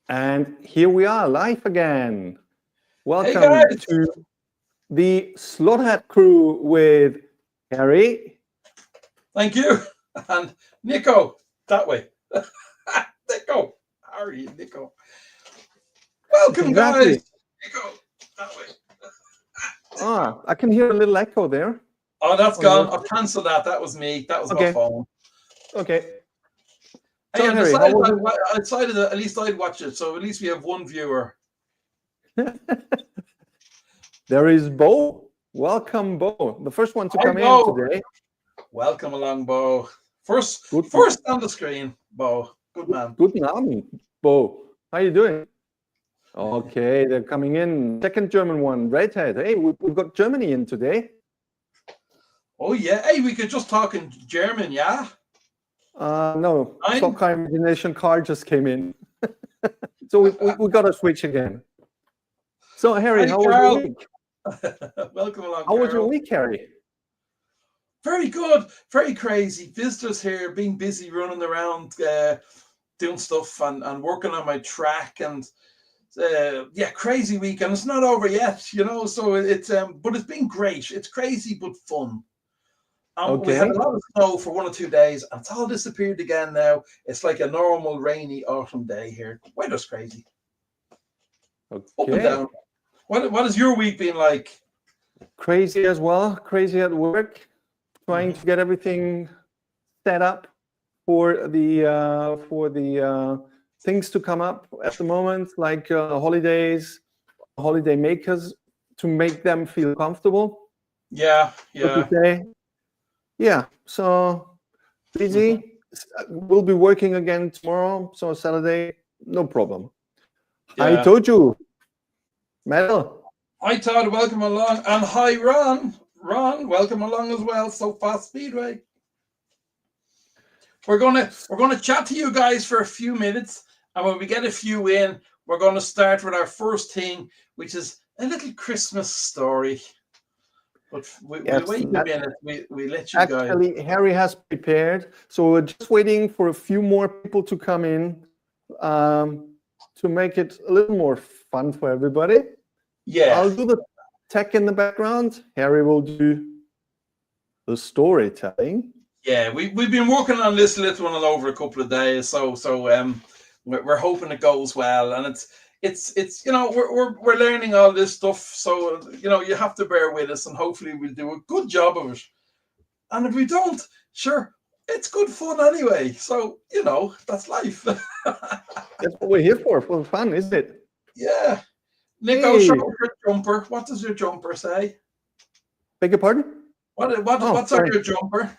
And here we are, live again. Hey Welcome guys, to the Slothead crew with Harry. thank you. And Nico, that way. Nico, how are you, Nico? Welcome, guys. Exactly. Nico, that way. I can hear a little echo there Oh, that's on your gone. side. I've cancelled that. That was me. That was my Okay, phone. okay. Hey, So, Harry, how was I decided that at least I'd watch it. So at least we have one viewer. it? There is Bo. Welcome, Bo. The first one to Hi, come in Bo. today. Welcome along, Bo. First Good, on the screen, Bo. Good man. good morning, Bo. How you doing? Okay, they're coming in. Second German one, Redhead. Hey, we've got Germany in today. Oh yeah. Hey, we could just talk in German, yeah? No, Fine. Slotcar Imagination card just came in. So we got to switch again. So, Harry, Hi, how was Carl. your week? Welcome along, How was your Carl. week, Harry? Very good, very crazy. Visitors here, being busy running around, doing stuff and working on my track, and yeah, crazy week. And it's not over yet, you know. So it's but it's been great. It's crazy but fun. We had Okay, a lot of snow for 1 or 2 days, and it's all disappeared again now. It's like a normal rainy autumn day here. Weather's crazy, up and okay. down. What has your week been like? Crazy as well. Crazy at work, trying to get everything set up for the things to come up at the moment, like holidays, holiday makers, to make them feel comfortable. Yeah, So to yeah. say, yeah. So busy. We'll be working again tomorrow. So Saturday, no problem. I Yeah. told you, Metal. Hi Todd, welcome along, and hi Ron. Ron, welcome along as well. So Fast Speedway. We're gonna chat to you guys for a few minutes, and when we get a few in, we're gonna start with our first thing, which is a little Christmas story. But we'll Yes, wait a minute. We let you guys. actually, Harry has prepared. So we're just waiting for a few more people to come in to make it a little more fun for everybody. Yeah. I'll do the tech in the background. Harry will do the storytelling. Yeah, we've been working on this little one over a couple of days, so we're hoping it goes well, and it's you know we're learning all this stuff, so you know you have to bear with us, and hopefully we'll do a good job of it. And if we don't, sure, it's good fun anyway. So you know that's life. That's what we're here for fun, isn't it? Yeah, Nico, show Hey, us your jumper. What does your jumper say? beg your pardon? Oh, What's on sorry. your jumper?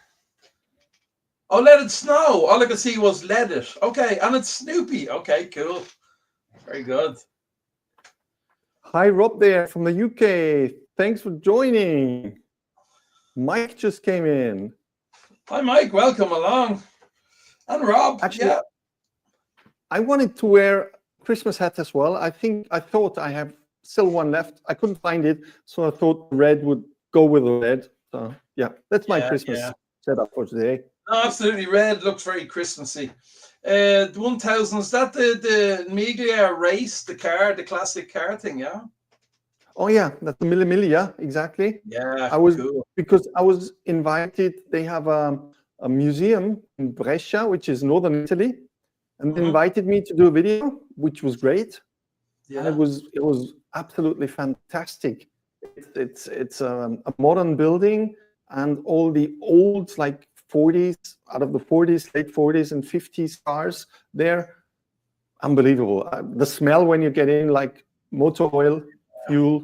Oh, let it snow. All I could see was let it. Okay, and it's Snoopy. Okay, cool. Very good. Hi, Rob there from the UK. Thanks for joining. Mike just came in. Hi, Mike. Welcome along. And Rob. Actually, Yeah. I wanted to wear Christmas hat as well. I thought I have still one left. I couldn't find it, so I thought red would go with the red. So yeah, that's my Christmas Yeah. setup for today. No, absolutely. Red looks very Christmassy. The 1000, is that the Miglia race, the car, the classic car thing, yeah? Oh yeah, that's the Milli, yeah, exactly. Yeah, cool. Because I was invited. They have a museum in Brescia, which is northern Italy, and they invited me to do a video, which was great. And Yeah. it was absolutely fantastic. It's a modern building, and all the old like 40s, out of the 40s, late 40s and 50s cars there, unbelievable. The smell when you get in, like motor oil, fuel.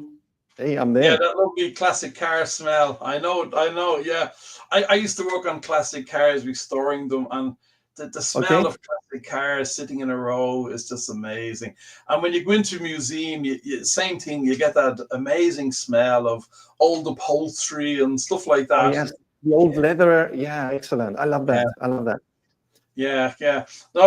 Hey, I'm Yeah, there. that lovely classic car smell. I know. Yeah, I used to work on classic cars, restoring them, and the smell Okay. of classic cars sitting in a row is just amazing. And when you go into a museum, same thing. You get that amazing smell of old upholstery and stuff like Oh that. yes, the old leather. Yeah, excellent. I love that. I love that. Yeah. No,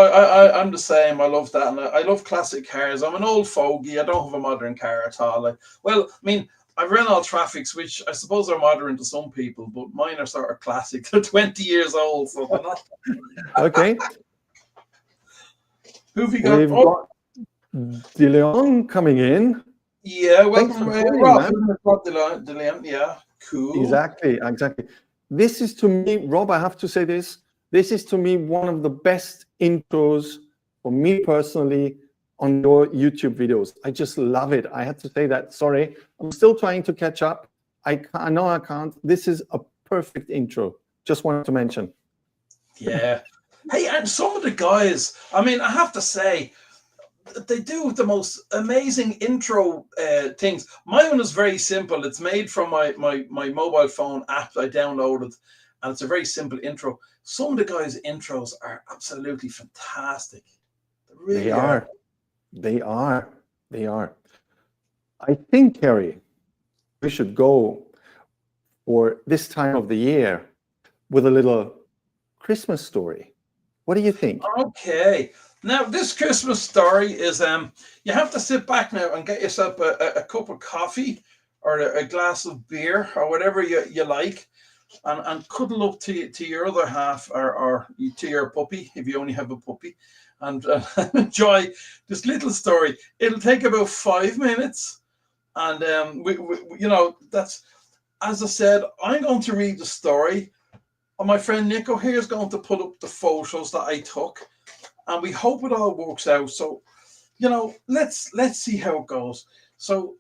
I'm the same. I love that, and I love classic cars. I'm an old fogey. I don't have a modern car at all. I mean, I've Renault Traffics, which I suppose are modern to some people, but mine are sort of classic. They're 20 years old, so they're not. Okay. Who've you got? We've got De Leon coming in. Yeah, Thanks welcome, for joining, Rob. man. Rob DeLeon. Yeah, cool. Exactly. This is to me, Rob, I have to say this. This is to me one of the best intros for me personally on your YouTube videos. I just love it. I had to say that. Sorry. I'm still trying to catch up. I know I can't. This is a perfect intro. Just wanted to mention. Yeah. Hey, and some of the guys, I mean, I have to say, they do the most amazing intro things. My one is very simple. It's made from my mobile phone app I downloaded, and it's a very simple intro. Some of the guys' intros are absolutely fantastic. They really are. They are. I think, Kerry, we should go for this time of the year with a little Christmas story. What do you think? Okay. Now, this Christmas story is you have to sit back now and get yourself a cup of coffee or a glass of beer or whatever you like, and cuddle up to your other half or to your puppy if you only have a puppy, and enjoy this little story. It'll take about 5 minutes, and we that's, as I said, I'm going to read the story, and my friend Nico here is going to put up the photos that I took, and we hope it all works out. So, let's see how it goes. So,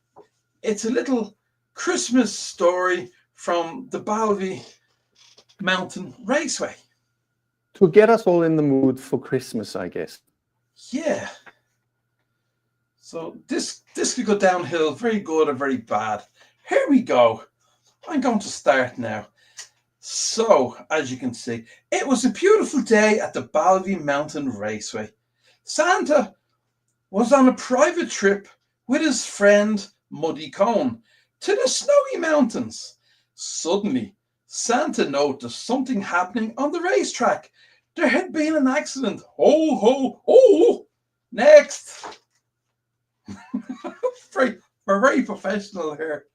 it's a little Christmas story from the Balvy Mountain Raceway. To get us all in the mood for Christmas, I guess. Yeah. So this could go downhill very good or very bad. Here we go. I'm going to start now. So, as you can see, it was a beautiful day at the Balvy Mountain Raceway. Santa was on a private trip with his friend Muddy Cone to the snowy mountains. Suddenly, Santa noticed something happening on the racetrack. There had been an accident. Ho, ho, ho! Next! We're very professional here.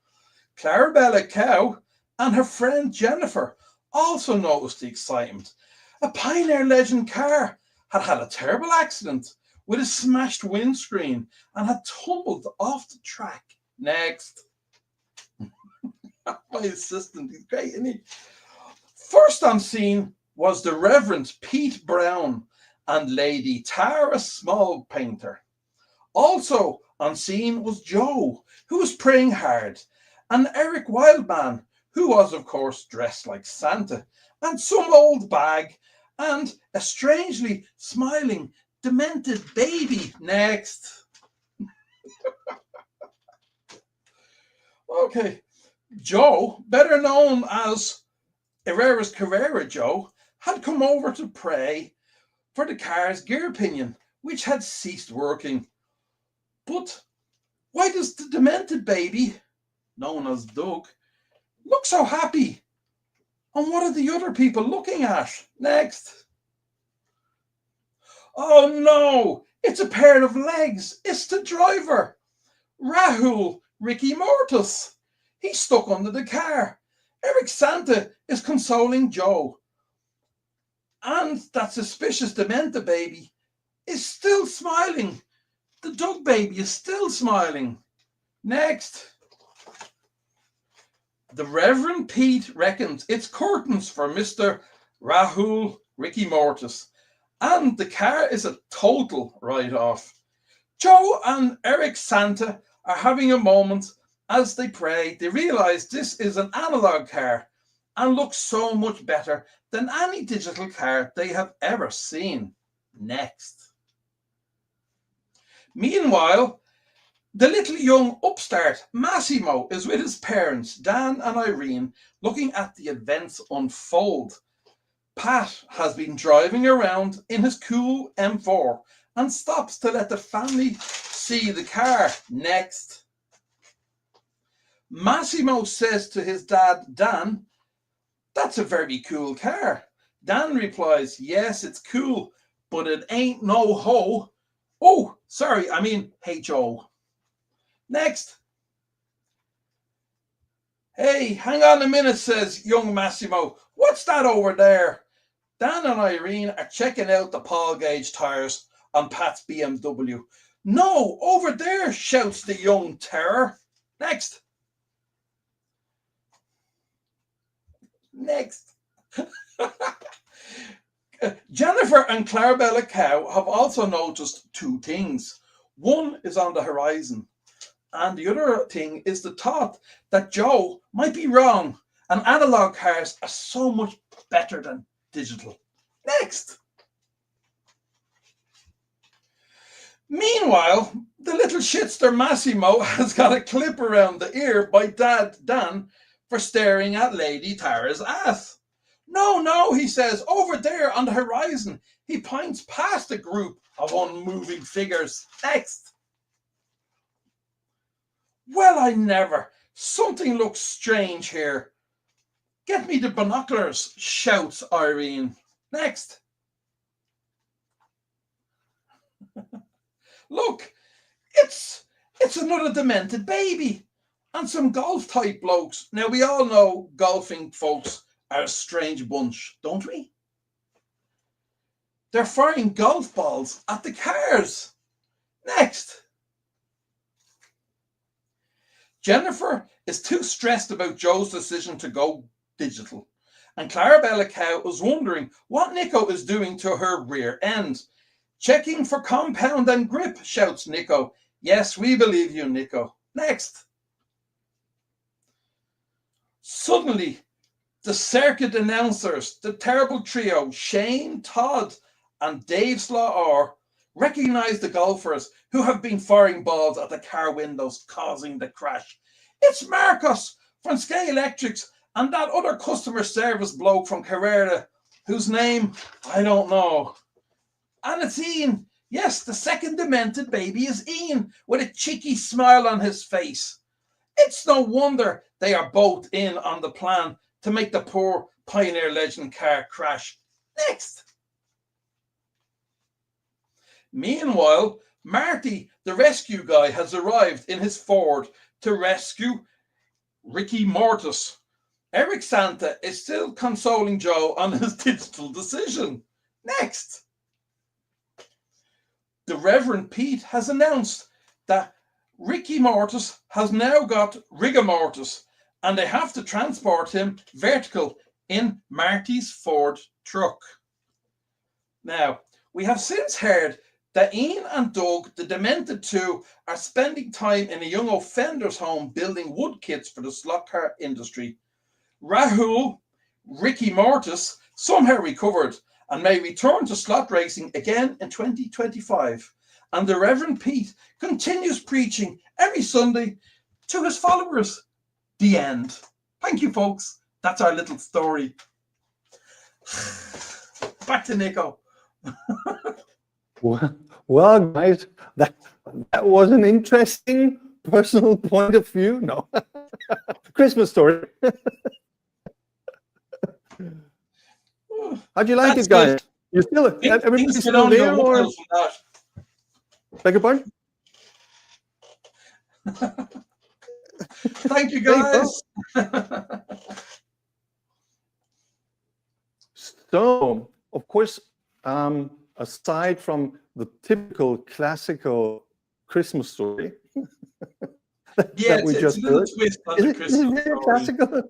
Clarabella Cow and her friend Jennifer also noticed the excitement. A Pioneer Legend car had a terrible accident with a smashed windscreen and had tumbled off the track. Next. My assistant, he's great, isn't he? First on scene was the Reverend Pete Brown and Lady Tara Small Painter. Also on scene was Joe, who was praying hard, and Eric Wildman, who was, of course, dressed like Santa, and some old bag, and a strangely smiling, demented baby. Next. Okay. Joe, better known as Herrera's Carrera Joe, had come over to pray for the car's gear pinion, which had ceased working. But why does the demented baby, known as Doug, look so happy? And what are the other people looking at? Next. Oh no, it's a pair of legs. It's the driver, Rahul Ricky Mortis. He's stuck under the car. Eric Santa is consoling Joe. And that suspicious demented baby is still smiling. The Doug baby is still smiling. Next. The Reverend Pete reckons it's curtains for Mr. Rahul Ricky Mortis, and the car is a total write-off. Joe and Eric Santa are having a moment as they pray. They realize this is an analog car and looks so much better than any digital car they have ever seen. Next. Meanwhile, the little young upstart Massimo is with his parents, Dan and Irene, looking at the events unfold. Pat has been driving around in his cool M4 and stops to let the family see the car. Next. Massimo says to his dad, Dan, "That's a very cool car." Dan replies, "Yes, it's cool, but it ain't no ho." Oh, sorry, I mean H-O. Next. "Hey, hang on a minute," says young Massimo. "What's that over there?" Dan and Irene are checking out the Paul Gauge tires on Pat's BMW. No, over there, shouts the young terror. Next. Next. Jennifer and Clarabella Cow have also noticed two things. One is on the horizon, and the other thing is the thought that Joe might be wrong, and analog cars are so much better than digital. Next. Meanwhile, the little shitster Massimo has got a clip around the ear by Dad Dan for staring at Lady Tara's ass. No, no, he says, over there on the horizon. He points past a group of unmoving figures. Next. Well, I never. Something looks strange here. Get me the binoculars, shouts Irene. Next. Look, it's another demented baby. And some golf type blokes. Now, we all know golfing folks are a strange bunch, don't we? They're firing golf balls at the cars. Next. Jennifer is too stressed about Joe's decision to go digital. And Clarabella Cow is wondering what Nico is doing to her rear end. Checking for compound and grip, shouts Nico. Yes, we believe you, Nico. Next. Suddenly, the circuit announcers, the terrible trio, Shane, Todd, and Dave Slotcar, recognize the golfers who have been firing balls at the car windows, causing the crash. It's Marcos from Sky Electrics and that other customer service bloke from Carrera, whose name I don't know. And it's Ian. Yes, the second demented baby is Ian, with a cheeky smile on his face. It's no wonder they are both in on the plan to make the poor Pioneer Legend car crash. Next. Meanwhile, Marty, the rescue guy, has arrived in his Ford to rescue Ricky Mortis. Eric Santa is still consoling Joe on his digital decision. Next. The Reverend Pete has announced that Ricky Mortis has now got rigor mortis, and they have to transport him vertical in Marty's Ford truck. Now, we have since heard that Ian and Doug, the demented two, are spending time in a young offender's home building wood kits for the Slotcar industry. Rahul, Ricky Mortis, somehow recovered and may return to slot racing again in 2025. And the Reverend Pete continues preaching every Sunday to his followers. The end. Thank you, folks. That's our little story. Back to Nico. Well, guys, that was an interesting personal point of view. No, Christmas story. How'd you like That's it, guys? good. You still everybody's still there, or beg your pardon? Thank you, guys. So, of course, aside from the typical classical Christmas story that we just heard, is it really classical?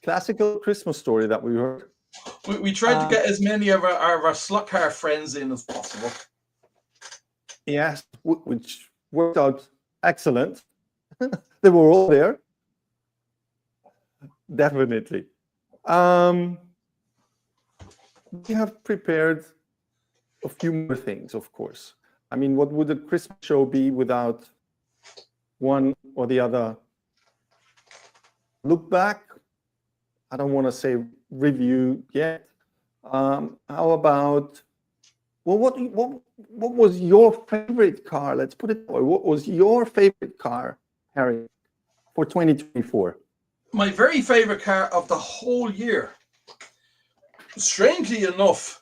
Classical Christmas story that we heard. We tried to get as many of our Slotcar friends in as possible. Yes, which worked out excellent. They were all there. Definitely. We have prepared a few more things, of course. I mean, what would a Christmas show be without one or the other look back? I don't want to say review yet. How about, well, what was your favorite car? Let's put it that way. What was your favorite car, Harry, for 2024? My very favorite car of the whole year. Strangely enough,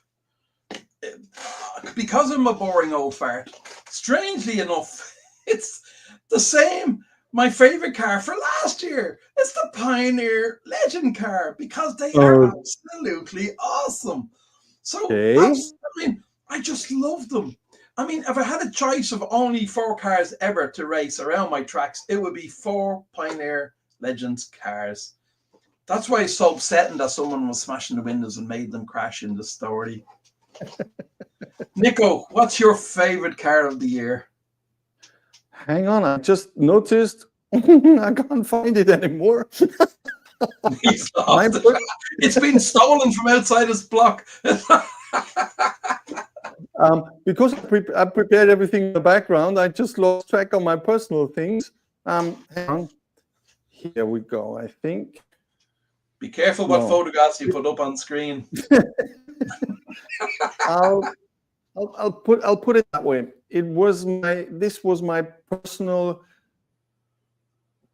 because I'm a boring old fart, strangely enough, it's the same. My favorite car for last year. It's the Pioneer Legend car because they are absolutely awesome. So, I mean, I just love them. I mean, if I had a choice of only 4 cars ever to race around my tracks, it would be 4 Pioneer Legends cars. That's why it's so upsetting that someone was smashing the windows and made them crash in the story. Nico, what's your favorite car of the year? Hang on, I just noticed I can't find it anymore. He's lost it. It's been stolen from outside his block. Because I prepared everything in the background, I just lost track of my personal things. Hang on. Here we go, I think. Be careful what photographs you put up on screen. I'll put it that way. This was my personal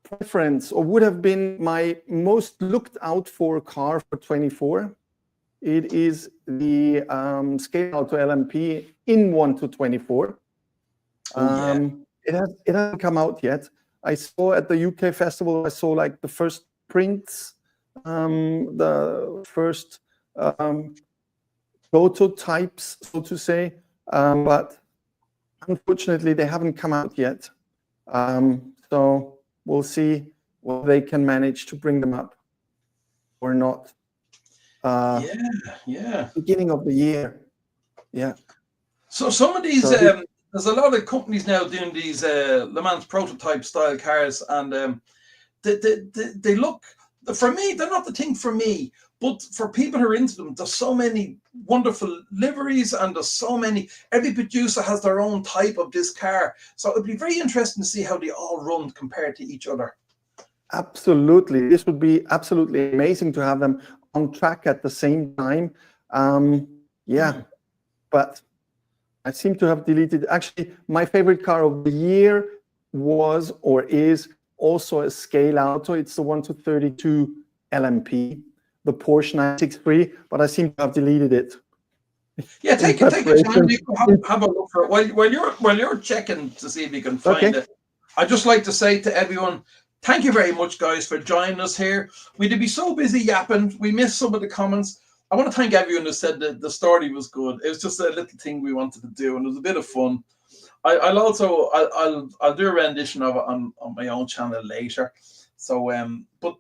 preference, or would have been my most looked out for car for 24. It is the Scale Auto LMP in 1-24. It hasn't come out yet. I saw at the UK festival, I saw like the first prints, the first prototypes, so to say, but unfortunately they haven't come out yet. So we'll see whether they can manage to bring them up or not. Beginning of the year. Yeah. So some of these, there's a lot of companies now doing these Le Mans prototype style cars, and they look, for me, they're not the thing for me, but for people who are into them, there's so many wonderful liveries, and there's so many, every producer has their own type of this car. So it'd be very interesting to see how they all run compared to each other. Absolutely. This would be absolutely amazing to have them on track at the same time. But I seem to have deleted. Actually, my favorite car of the year was, or is, also a Scale Auto. It's the 1-32 LMP, the Porsche 963, but I seem to have deleted it. Yeah, take a time. Have a look for it. While you're checking to see if you can find it. I'd just like to say to everyone, thank you very much, guys, for joining us here. We'd be so busy yapping. We missed some of the comments. I want to thank everyone who said that the story was good. It was just a little thing we wanted to do, and it was a bit of fun. I'll do a rendition of it on my own channel later. So, but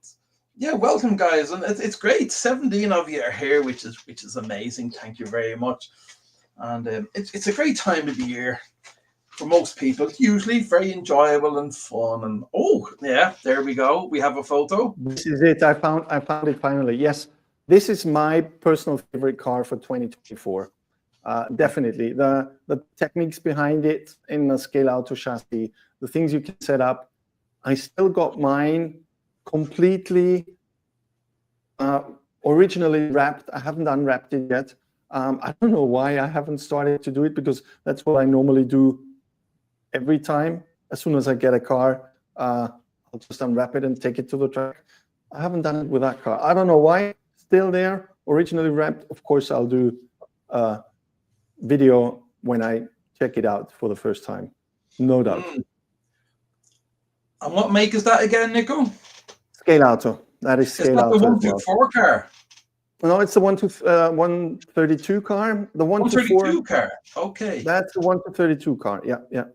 yeah, welcome, guys, and it's great. 17 of you are here, which is amazing. Thank you very much, and it's a great time of the year. For most people, usually very enjoyable and fun. And oh yeah, there we go. We have a photo. This is it. I found it finally. Yes, this is my personal favorite car for 2024. Definitely the techniques behind it in the Scale Auto chassis, the things you can set up. I still got mine completely originally wrapped. I haven't unwrapped it yet. I don't know why I haven't started to do it, because that's what I normally do. Every time, as soon as I get a car, I'll just unwrap it and take it to the track. I haven't done it with that car. I don't know why. Still there, originally wrapped. Of course, I'll do a video when I check it out for the first time. No doubt. And what make is that again, Nico? Scale Auto. That is Scale Auto. Is that the 124 car? No, it's the 132 car. The 132 car. Okay. That's the 132 car. Yeah.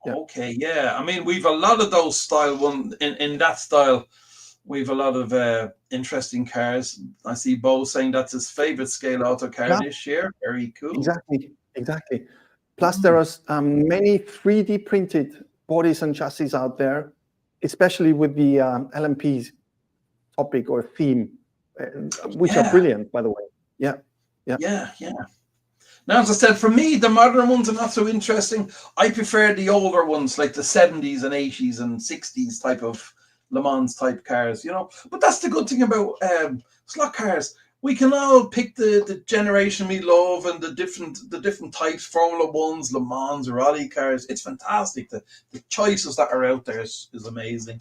Okay, yeah. I mean, we've a lot of those style one in that style. We've a lot of interesting cars. I see Bo saying that's his favorite Scale Auto car this year. Very cool. Exactly. Plus, there are many 3D printed bodies and chassis out there, especially with the LMP's topic or theme, which are brilliant, by the way. Yeah. Now, as I said, for me, the modern ones are not so interesting. I prefer the older ones, like the 70s and 80s and 60s type of Le Mans type cars, you know. But that's the good thing about slot cars. We can all pick the generation we love and the different types, Formula Ones, Le Mans, rally cars. It's fantastic. The choices that are out there is amazing.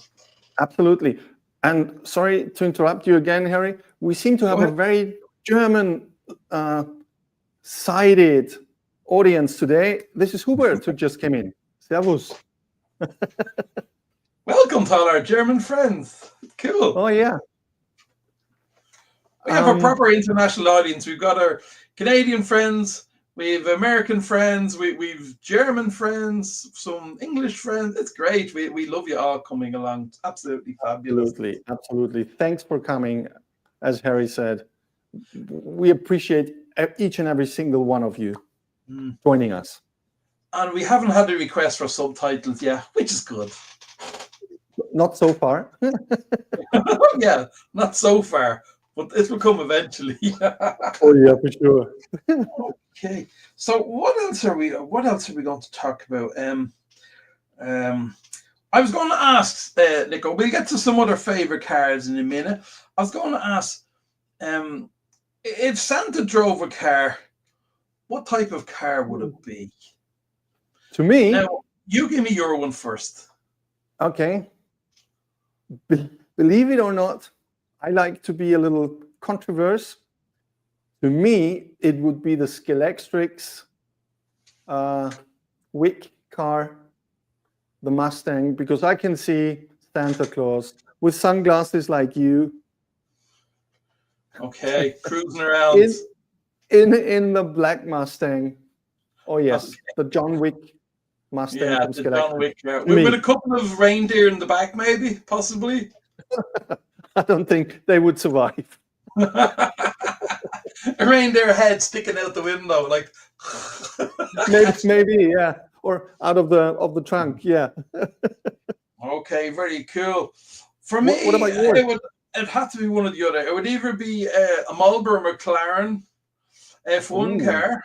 Absolutely. And sorry to interrupt you again, Harry. We seem to have a very German sided audience today. This is Hubert who just came in. Servus. Welcome to all our German friends. Cool. Oh yeah. We have a proper international audience. We've got our Canadian friends, We've American friends, we've German friends, some English friends. It's great. We love you all coming along. It's absolutely fabulous. Absolutely, absolutely. Thanks for coming. As Harry said, we appreciate each and every single one of you joining us. And we haven't had a request for subtitles yet, which is good. Not so far. Yeah, not so far, but it will come eventually. Oh yeah, for sure. Okay, so what else are we going to talk about? I was going to ask Nico. We'll get to some other favorite cars in a minute. I was going to ask, if Santa drove a car, what type of car would it be? To me, now you give me your one first. Okay. Believe it or not, I like to be a little controversial. To me, it would be the Skelestrix Wick car, the Mustang, because I can see Santa Claus with sunglasses like you. Okay, cruising around in the black Mustang. Oh yes, okay. the John Wick Mustang. Yeah, from the Skelestrix. John Wick. With a couple of reindeer in the back, maybe, possibly. I don't think they would survive. A reindeer head sticking out the window, like maybe, yeah, or out of the trunk, yeah. Okay, very cool. For me, what about yours? It'd have to be one or the other. It would either be a Marlboro McLaren F1 car,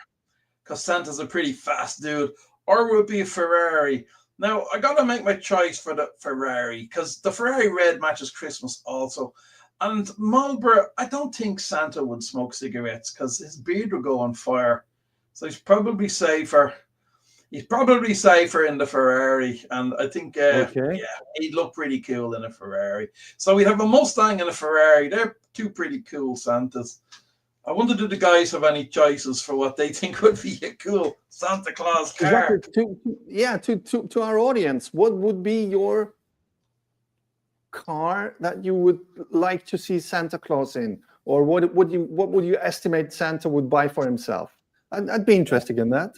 because Santa's a pretty fast dude, or it would be a Ferrari. Now, I got to make my choice for the Ferrari, because the Ferrari red matches Christmas also. And Marlboro, I don't think Santa would smoke cigarettes, because his beard would go on fire. So he's probably safer. He's probably safer in the Ferrari, and I think yeah, he'd look pretty cool in a Ferrari. So we'd have a Mustang and a Ferrari. They're two pretty cool Santas. I wonder, do the guys have any choices for what they think would be a cool Santa Claus car? Exactly. To our audience, what would be your car that you would like to see Santa Claus in, or what would you estimate Santa would buy for himself? I'd be interested in that.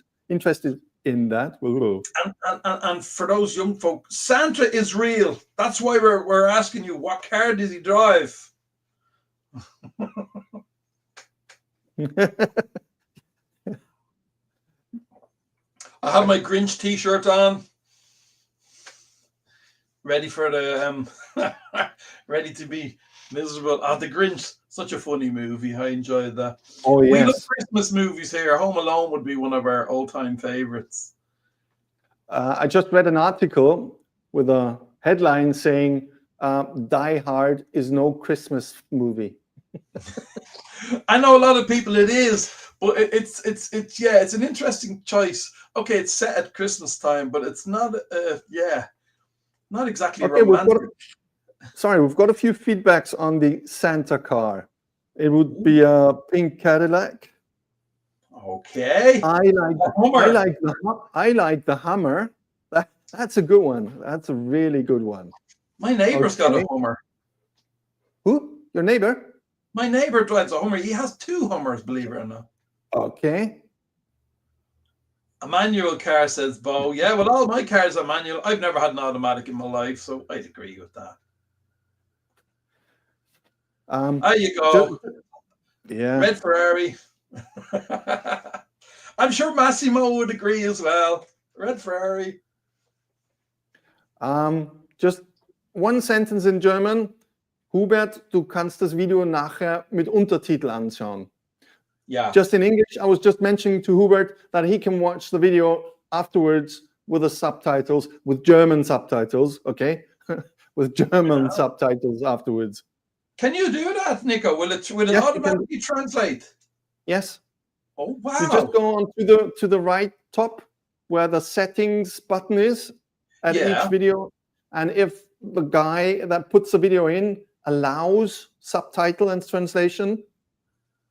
And for those young folk, Santa is real. That's why we're asking you, what car does he drive? I have my Grinch t-shirt on, ready for the ready to be miserable. The Grinch, such a funny movie. I enjoyed that. Oh yes. We love Christmas movies here. Home Alone would be one of our all-time favorites. I just read an article with a headline saying Die Hard is no Christmas movie. I know a lot of people it is, but it's an interesting choice. Okay, it's set at Christmas time, but it's not not exactly romantic. We've got a few feedbacks on the Santa car. It would be a pink Cadillac. Okay. I like the Hummer. That's a good one. That's a really good one. My neighbor's got a Hummer. Who? Your neighbor? My neighbor drives a Hummer. He has two Hummers, believe it or not. Okay. A manual car, says Bo. Yeah, well, all my cars are manual. I've never had an automatic in my life, so I'd agree with that. There you go. Yeah. Red Ferrari. I'm sure Massimo would agree as well. Red Ferrari. Just one sentence in German. Hubert, du kannst das Video nachher mit Untertitel anschauen. Yeah. Just in English, I was just mentioning to Hubert that he can watch the video afterwards with the subtitles, with German subtitles, okay? With German subtitles afterwards. Can you do that, Nico? Will it yes, automatically translate? Yes. Oh wow! You just go on to the right top where the settings button is at each video, and if the guy that puts the video in allows subtitle and translation,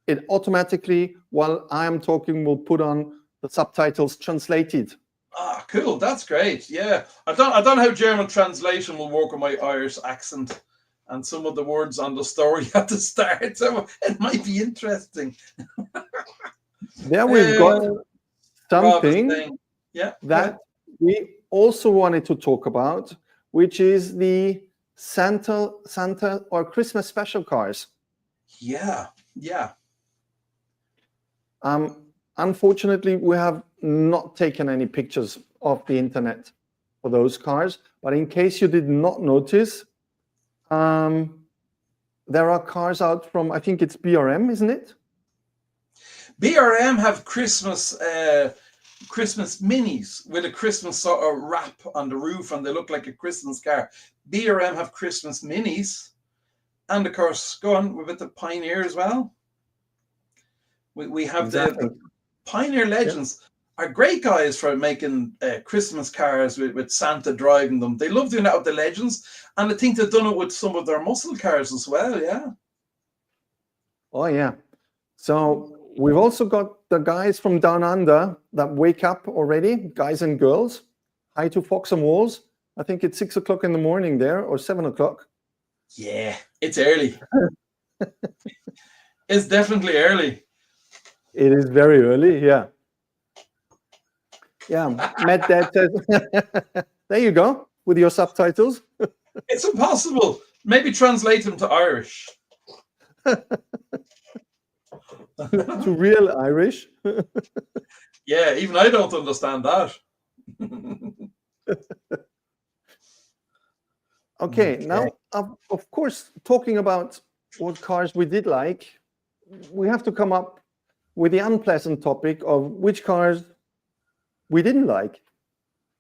it automatically, while I am talking, will put on the subtitles translated. Ah, cool! That's great. Yeah, I don't know how German translation will work with my Irish accent and some of the words on the story at the start. So it might be interesting. There Rob is something saying, yeah, that we also wanted to talk about, which is the Santa or Christmas special cars. yeah. Unfortunately, we have not taken any pictures of the internet for those cars, but in case you did not notice, there are cars out from, I think it's BRM, isn't it? BRM have Christmas minis with a Christmas sort of wrap on the roof, and they look like a Christmas car. BRM have Christmas minis, and of course, go on with the Pioneer as well. We have Exactly. the Pioneer Legends. Are great guys for making Christmas cars with Santa driving them. They love doing that with the Legends, and I think they've done it with some of their muscle cars as well. Yeah. Oh yeah. So we've also got the guys from Down Under that wake up already, guys and girls. Hi to Fox and Walls. I think it's 6 o'clock in the morning there, or 7 o'clock. Yeah, it's early. It's definitely early. It is very early, yeah. Yeah, Matt Dad says, there you go, with your subtitles. It's impossible. Maybe translate them to Irish. To real Irish. Yeah, even I don't understand that. Okay, now, of course, talking about what cars we did like, we have to come up with the unpleasant topic of which cars we didn't like.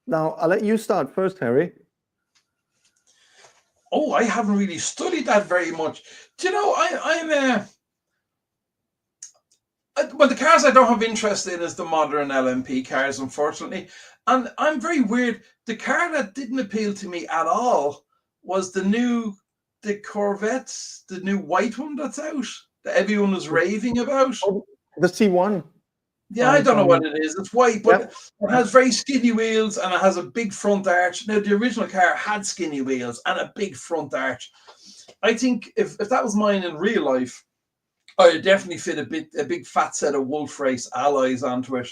Now, I'll let you start first, Harry. Oh, I haven't really studied that very much. Do you know, well, the cars I don't have interest in is the modern LMP cars, unfortunately. And I'm very weird. The car that didn't appeal to me at all was the Corvette, the new white one that's out, that everyone was raving about. Oh, the C1. Yeah, I don't know what it is. It's white, but it has very skinny wheels and it has a big front arch. Now, the original car had skinny wheels and a big front arch. I think if that was mine in real life, I'd definitely fit a big fat set of Wolf Race alloys onto it,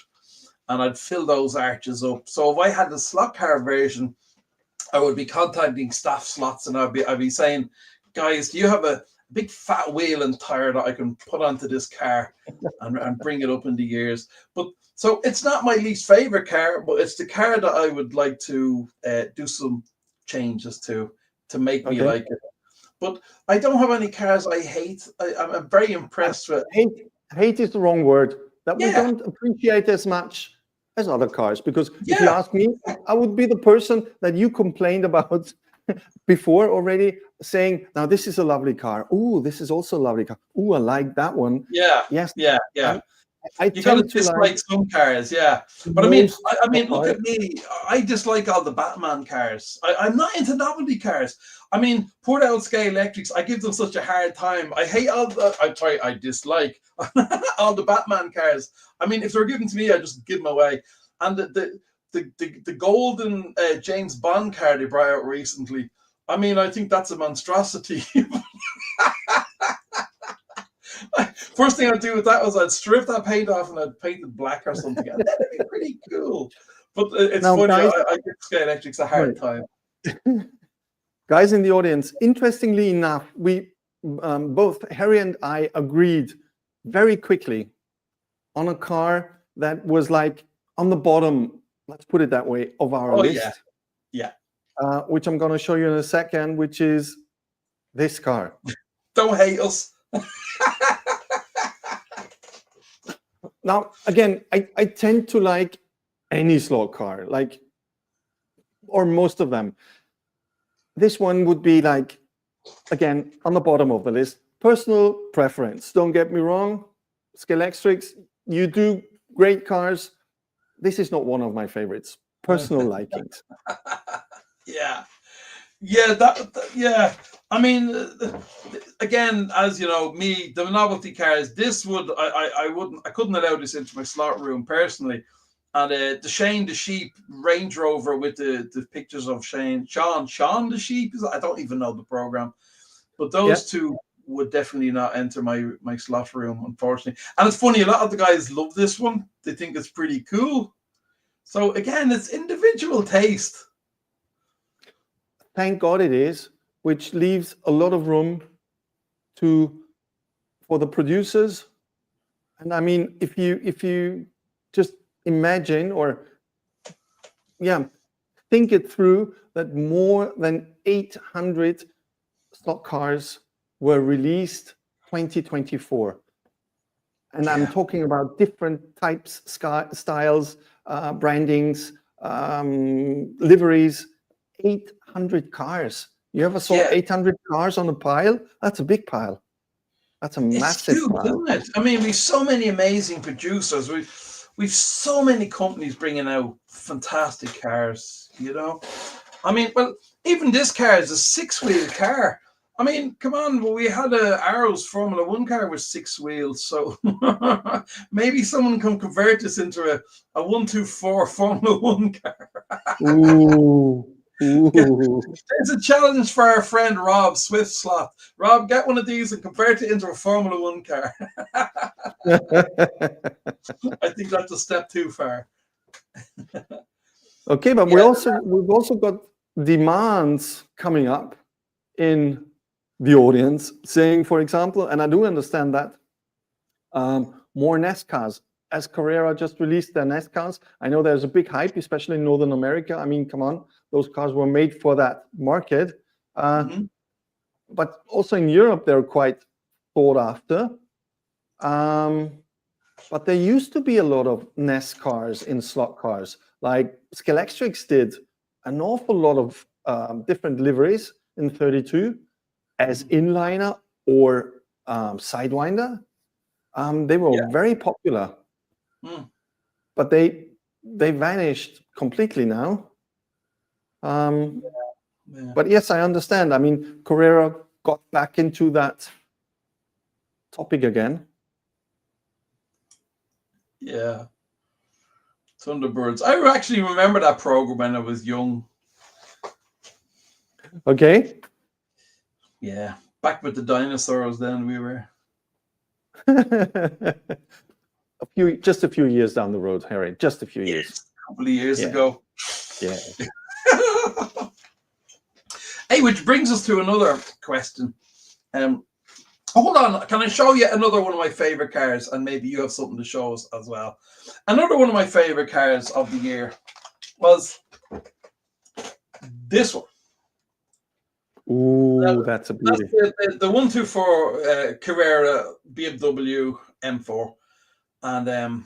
and I'd fill those arches up. So if I had the Slotcar version, I would be contacting staff slots, and I'd be saying, guys, do you have a big fat wheel and tire that I can put onto this car and bring it up in the gears? But so it's not my least favorite car, but it's the car that I would like to do some changes to make me like it. But I don't have any cars I hate. I'm very impressed with. Hate is the wrong word. That we don't appreciate as much as other cars. Because if you ask me, I would be the person that you complained about before already, saying, now this is a lovely car. Ooh, this is also a lovely car. Ooh, I like that one. Yeah. Yes. Yeah. I you got to dislike some cars, but I mean, look at me. I dislike all the Batman cars. I'm not into novelty cars. I mean, poor old Scale Electrics. I give them such a hard time. I hate all the. I dislike all the Batman cars. I mean, if they're given to me, I just give them away. And the golden James Bond car they brought out recently. I mean, I think that's a monstrosity. First thing I'd do with that was I'd strip that paint off and I'd paint it black or something. And that'd be pretty cool. But it's now, funny, guys, I give Scale Electrics a hard time. Guys in the audience, interestingly enough, we both Harry and I agreed very quickly on a car that was like on the bottom, let's put it that way, of our list. Yeah. Which I'm going to show you in a second, which is this car. Don't hate us. Now, again, I tend to like any slot car, or most of them. This one would be like, again, on the bottom of the list. Personal preference. Don't get me wrong. Scale Electrics, you do great cars. This is not one of my favorites. Personal likings. Yeah. I mean, again, as you know, me, the novelty cars, this would, I couldn't allow this into my slot room personally. And the Shane the Sheep Range Rover with the pictures of Sean the Sheep, I don't even know the program. But those two would definitely not enter my slot room, unfortunately. And it's funny, a lot of the guys love this one. They think it's pretty cool. So again, it's individual taste. Thank God it is, which leaves a lot of room for the producers. And I mean, if you just imagine think it through, that more than 800 slot cars were released 2024. And I'm talking about different types, styles, brandings, liveries, 800 cars. You ever saw 800 cars on a pile? That's a big pile. That's a massive huge, pile. isn't it? I mean, we've so many amazing producers. We've so many companies bringing out fantastic cars, you know. I mean, well, even this car is a 6-wheel car. I mean, come on, well, we had a Arrows Formula 1 car with 6 wheels, so maybe someone can convert this into a 124 Formula 1 car. Ooh. There's a challenge for our friend Rob Swift Slot. Rob, get one of these and convert it into a Formula 1 car. I think that's a step too far. Okay, but we've also got demands coming up in the audience, saying, for example, and I do understand that, more NASCARs. As Carrera just released their NASCARs, I know there's a big hype, especially in Northern America. I mean, come on, those cars were made for that market. But also in Europe, they're quite sought after. But there used to be a lot of NASCARs in slot cars. Like Scalextrics did an awful lot of different liveries in 32 as inliner or sidewinder. They were very popular. But they vanished completely now. But yes, I understand. I mean, Carrera got back into that topic again. Yeah. Thunderbirds. I actually remember that program when I was young. Okay. Yeah. Back with the dinosaurs then we were. Just a few years down the road, Harry. Just a few years. A couple of years ago. Yeah. Hey, which brings us to another question. Hold on, can I show you another one of my favorite cars? And maybe you have something to show us as well. Another one of my favorite cars of the year was this one. Ooh, that's a beauty. That's the 124 Carrera BMW M4. And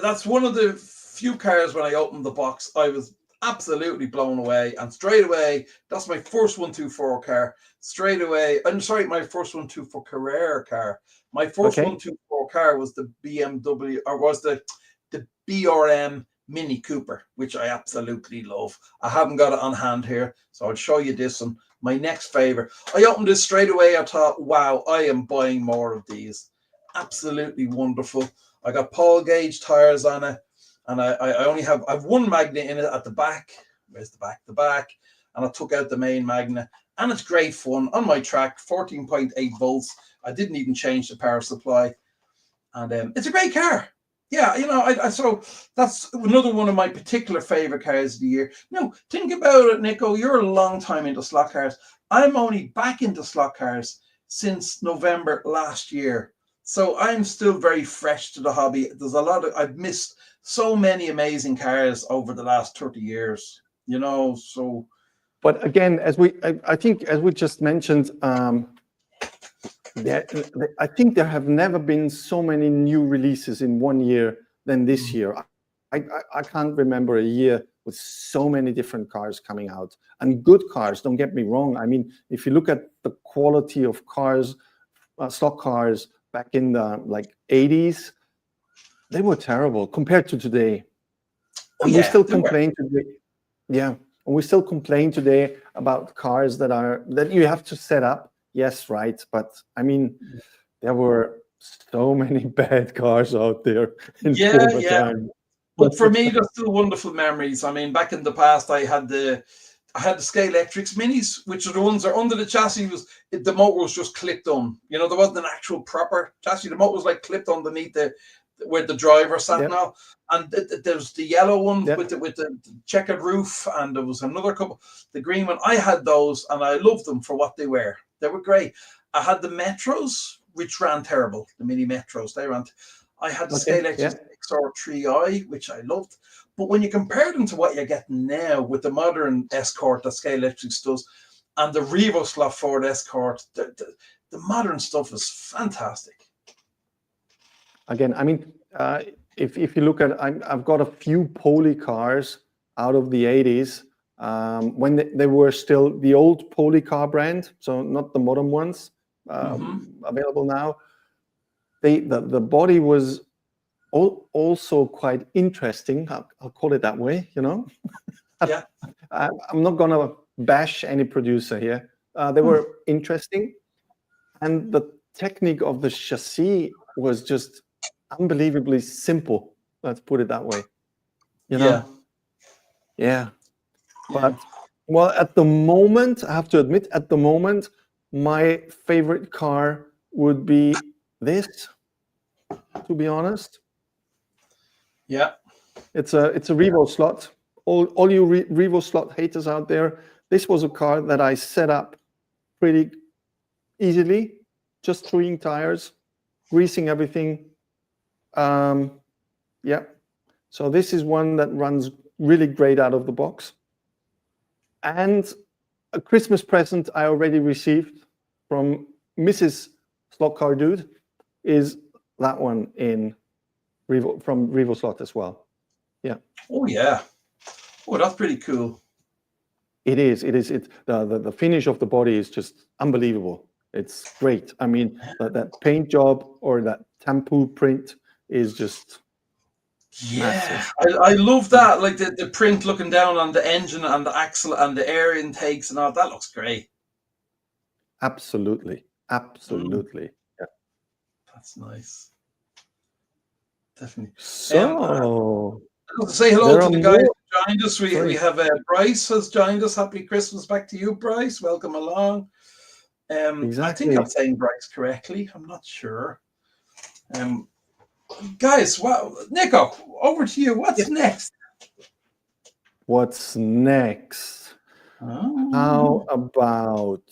that's one of the few cars when I opened the box, I was absolutely blown away. And straight away, that's my first 124 car. Straight away, I'm sorry, my first 124 Carrera car. My first 124 car was the BMW, or was the BRM Mini Cooper, which I absolutely love. I haven't got it on hand here, so I'll show you this one. My next favorite. I opened this straight away. I thought, wow, I am buying more of these. Absolutely wonderful. I got Paul Gauge tires on it, and I have one magnet in it at the back. Where's the back? The back. And I took out the main magnet, and it's great fun on my track. 14.8 volts. I didn't even change the power supply, and it's a great car. Yeah, you know, so that's another one of my particular favorite cars of the year. Now, think about it, Nico. You're a long time into slot cars. I'm only back into slot cars since November last year. So I'm still very fresh to the hobby. There's a lot of, I've missed so many amazing cars over the last 30 years, you know, so. But again, I think as we just mentioned, I think there have never been so many new releases in 1 year than this year. I can't remember a year with so many different cars coming out, and good cars, don't get me wrong. I mean, if you look at the quality of cars, stock cars, back in the like 80s, they were terrible compared to today. And we still complain today. Yeah, and we still complain today about cars that you have to set up. Yes, right. But I mean, there were so many bad cars out there in former time. But for me, there's still wonderful memories. I mean, back in the past, I had the I had the Scale Electrics Minis, which are the ones that are under the chassis. The motor was just clipped on. You know, there wasn't an actual proper chassis. The motor was like clipped underneath where the driver sat now. And there's the yellow one with the checkered roof, and there was another couple. The green one, I had those, and I loved them for what they were. They were great. I had the Metros, which ran terrible. The Mini Metros, they ran. I had the Scale Electrics XR3i, which I loved. But when you compare them to what you're getting now with the modern Escort that Scale Electrics does, and the Revo Slot Ford Escort, the modern stuff is fantastic. Again, I mean, if you look at, I've got a few Poli cars out of the 80s when they were still the old Poli car brand, so not the modern ones available now. The body was also quite interesting. I'll call it that way, you know. Yeah. I'm not gonna bash any producer here. They were interesting, and the technique of the chassis was just unbelievably simple. Let's put it that way. You know. Yeah. But well, at the moment, I have to admit, at the moment, my favorite car would be this. To be honest. Yeah, it's a Revo Slot. All you Revo Slot haters out there, this was a car that I set up pretty easily, just throwing tires, greasing everything. Yeah, so this is one that runs really great out of the box. And a Christmas present I already received from Mrs. Slotcar Dude is that one in from Revo Slot as well. Yeah. Oh yeah. Oh, that's pretty cool. It is. The finish of the body is just unbelievable. It's great. I mean, that paint job or that tampoo print is just massive. I love that. Like the print looking down on the engine and the axle and the air intakes and all that looks great. Absolutely. Yeah. That's nice. Definitely. So I'd like to say hello to the guys who joined us. We have Bryce has joined us. Happy Christmas back to you, Bryce. Welcome along. Exactly. I think I'm saying Bryce correctly. I'm not sure. Guys, wow, Nico, over to you. What's next? What's next? How about?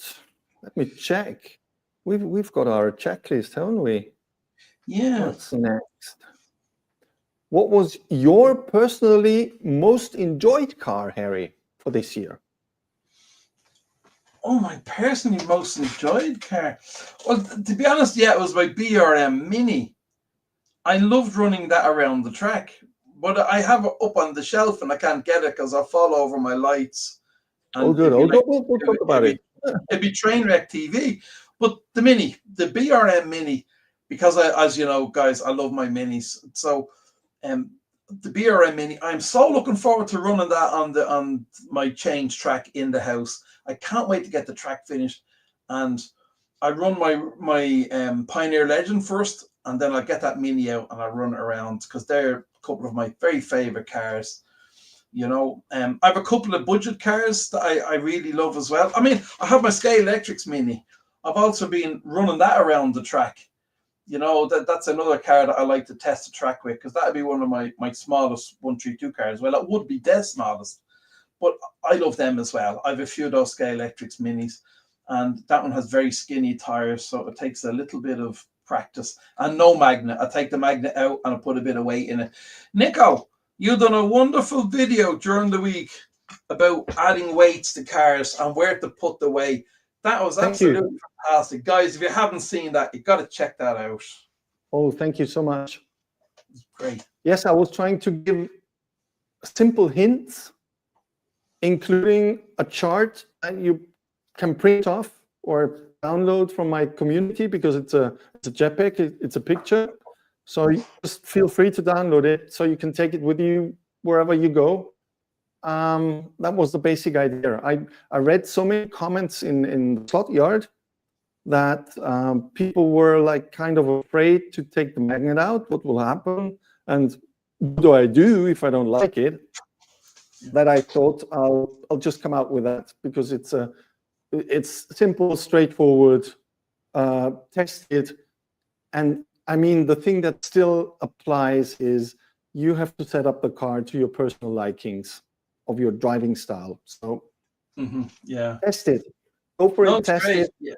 Let me check. We've got our checklist, haven't we? Yeah. What's next? What was your personally most enjoyed car, Harry, for this year? Oh, my personally most enjoyed car. Well, to be honest, it was my BRM Mini. I loved running that around the track, but I have it up on the shelf and I can't get it because I'll fall over my lights. And good. We'll talk about it. It'd be Trainwreck TV. But the BRM Mini, because as you know, guys, I love my minis. So the BRM Mini, I'm so looking forward to running that on my change track in the house. I can't wait to get the track finished. And I run my Pioneer Legend first, and then I'll get that Mini out and I'll run it around because they're a couple of my very favorite cars. You know, I have a couple of budget cars that I really love as well. I mean, I have my Scale Electrics Mini. I've also been running that around the track. You know, that's another car that I like to test the track with because that would be one of my smallest 132 cars. Well, it would be their smallest, but I love them as well. I have a few of those Scale Electrics Minis, and that one has very skinny tires, so it takes a little bit of practice. And no magnet. I take the magnet out and I put a bit of weight in it. Nico, you've done a wonderful video during the week about adding weights to cars and where to put the weight. That was absolutely fantastic. Guys, if you haven't seen that, you've got to check that out. Oh, thank you so much. It's great. Yes, I was trying to give simple hints, including a chart that you can print off or download from my community because it's a JPEG, it's a picture. So you just feel free to download it so you can take it with you wherever you go. That was the basic idea. I read so many comments in the slot yard that people were like kind of afraid to take the magnet out. What will happen? And what do I do if I don't like it? that I thought I'll just come out with that because it's simple, straightforward, tested, and I mean the thing that still applies is you have to set up the car to your personal likings of your driving style. So yeah, test it, go for no, it, it's test great. it. Yeah.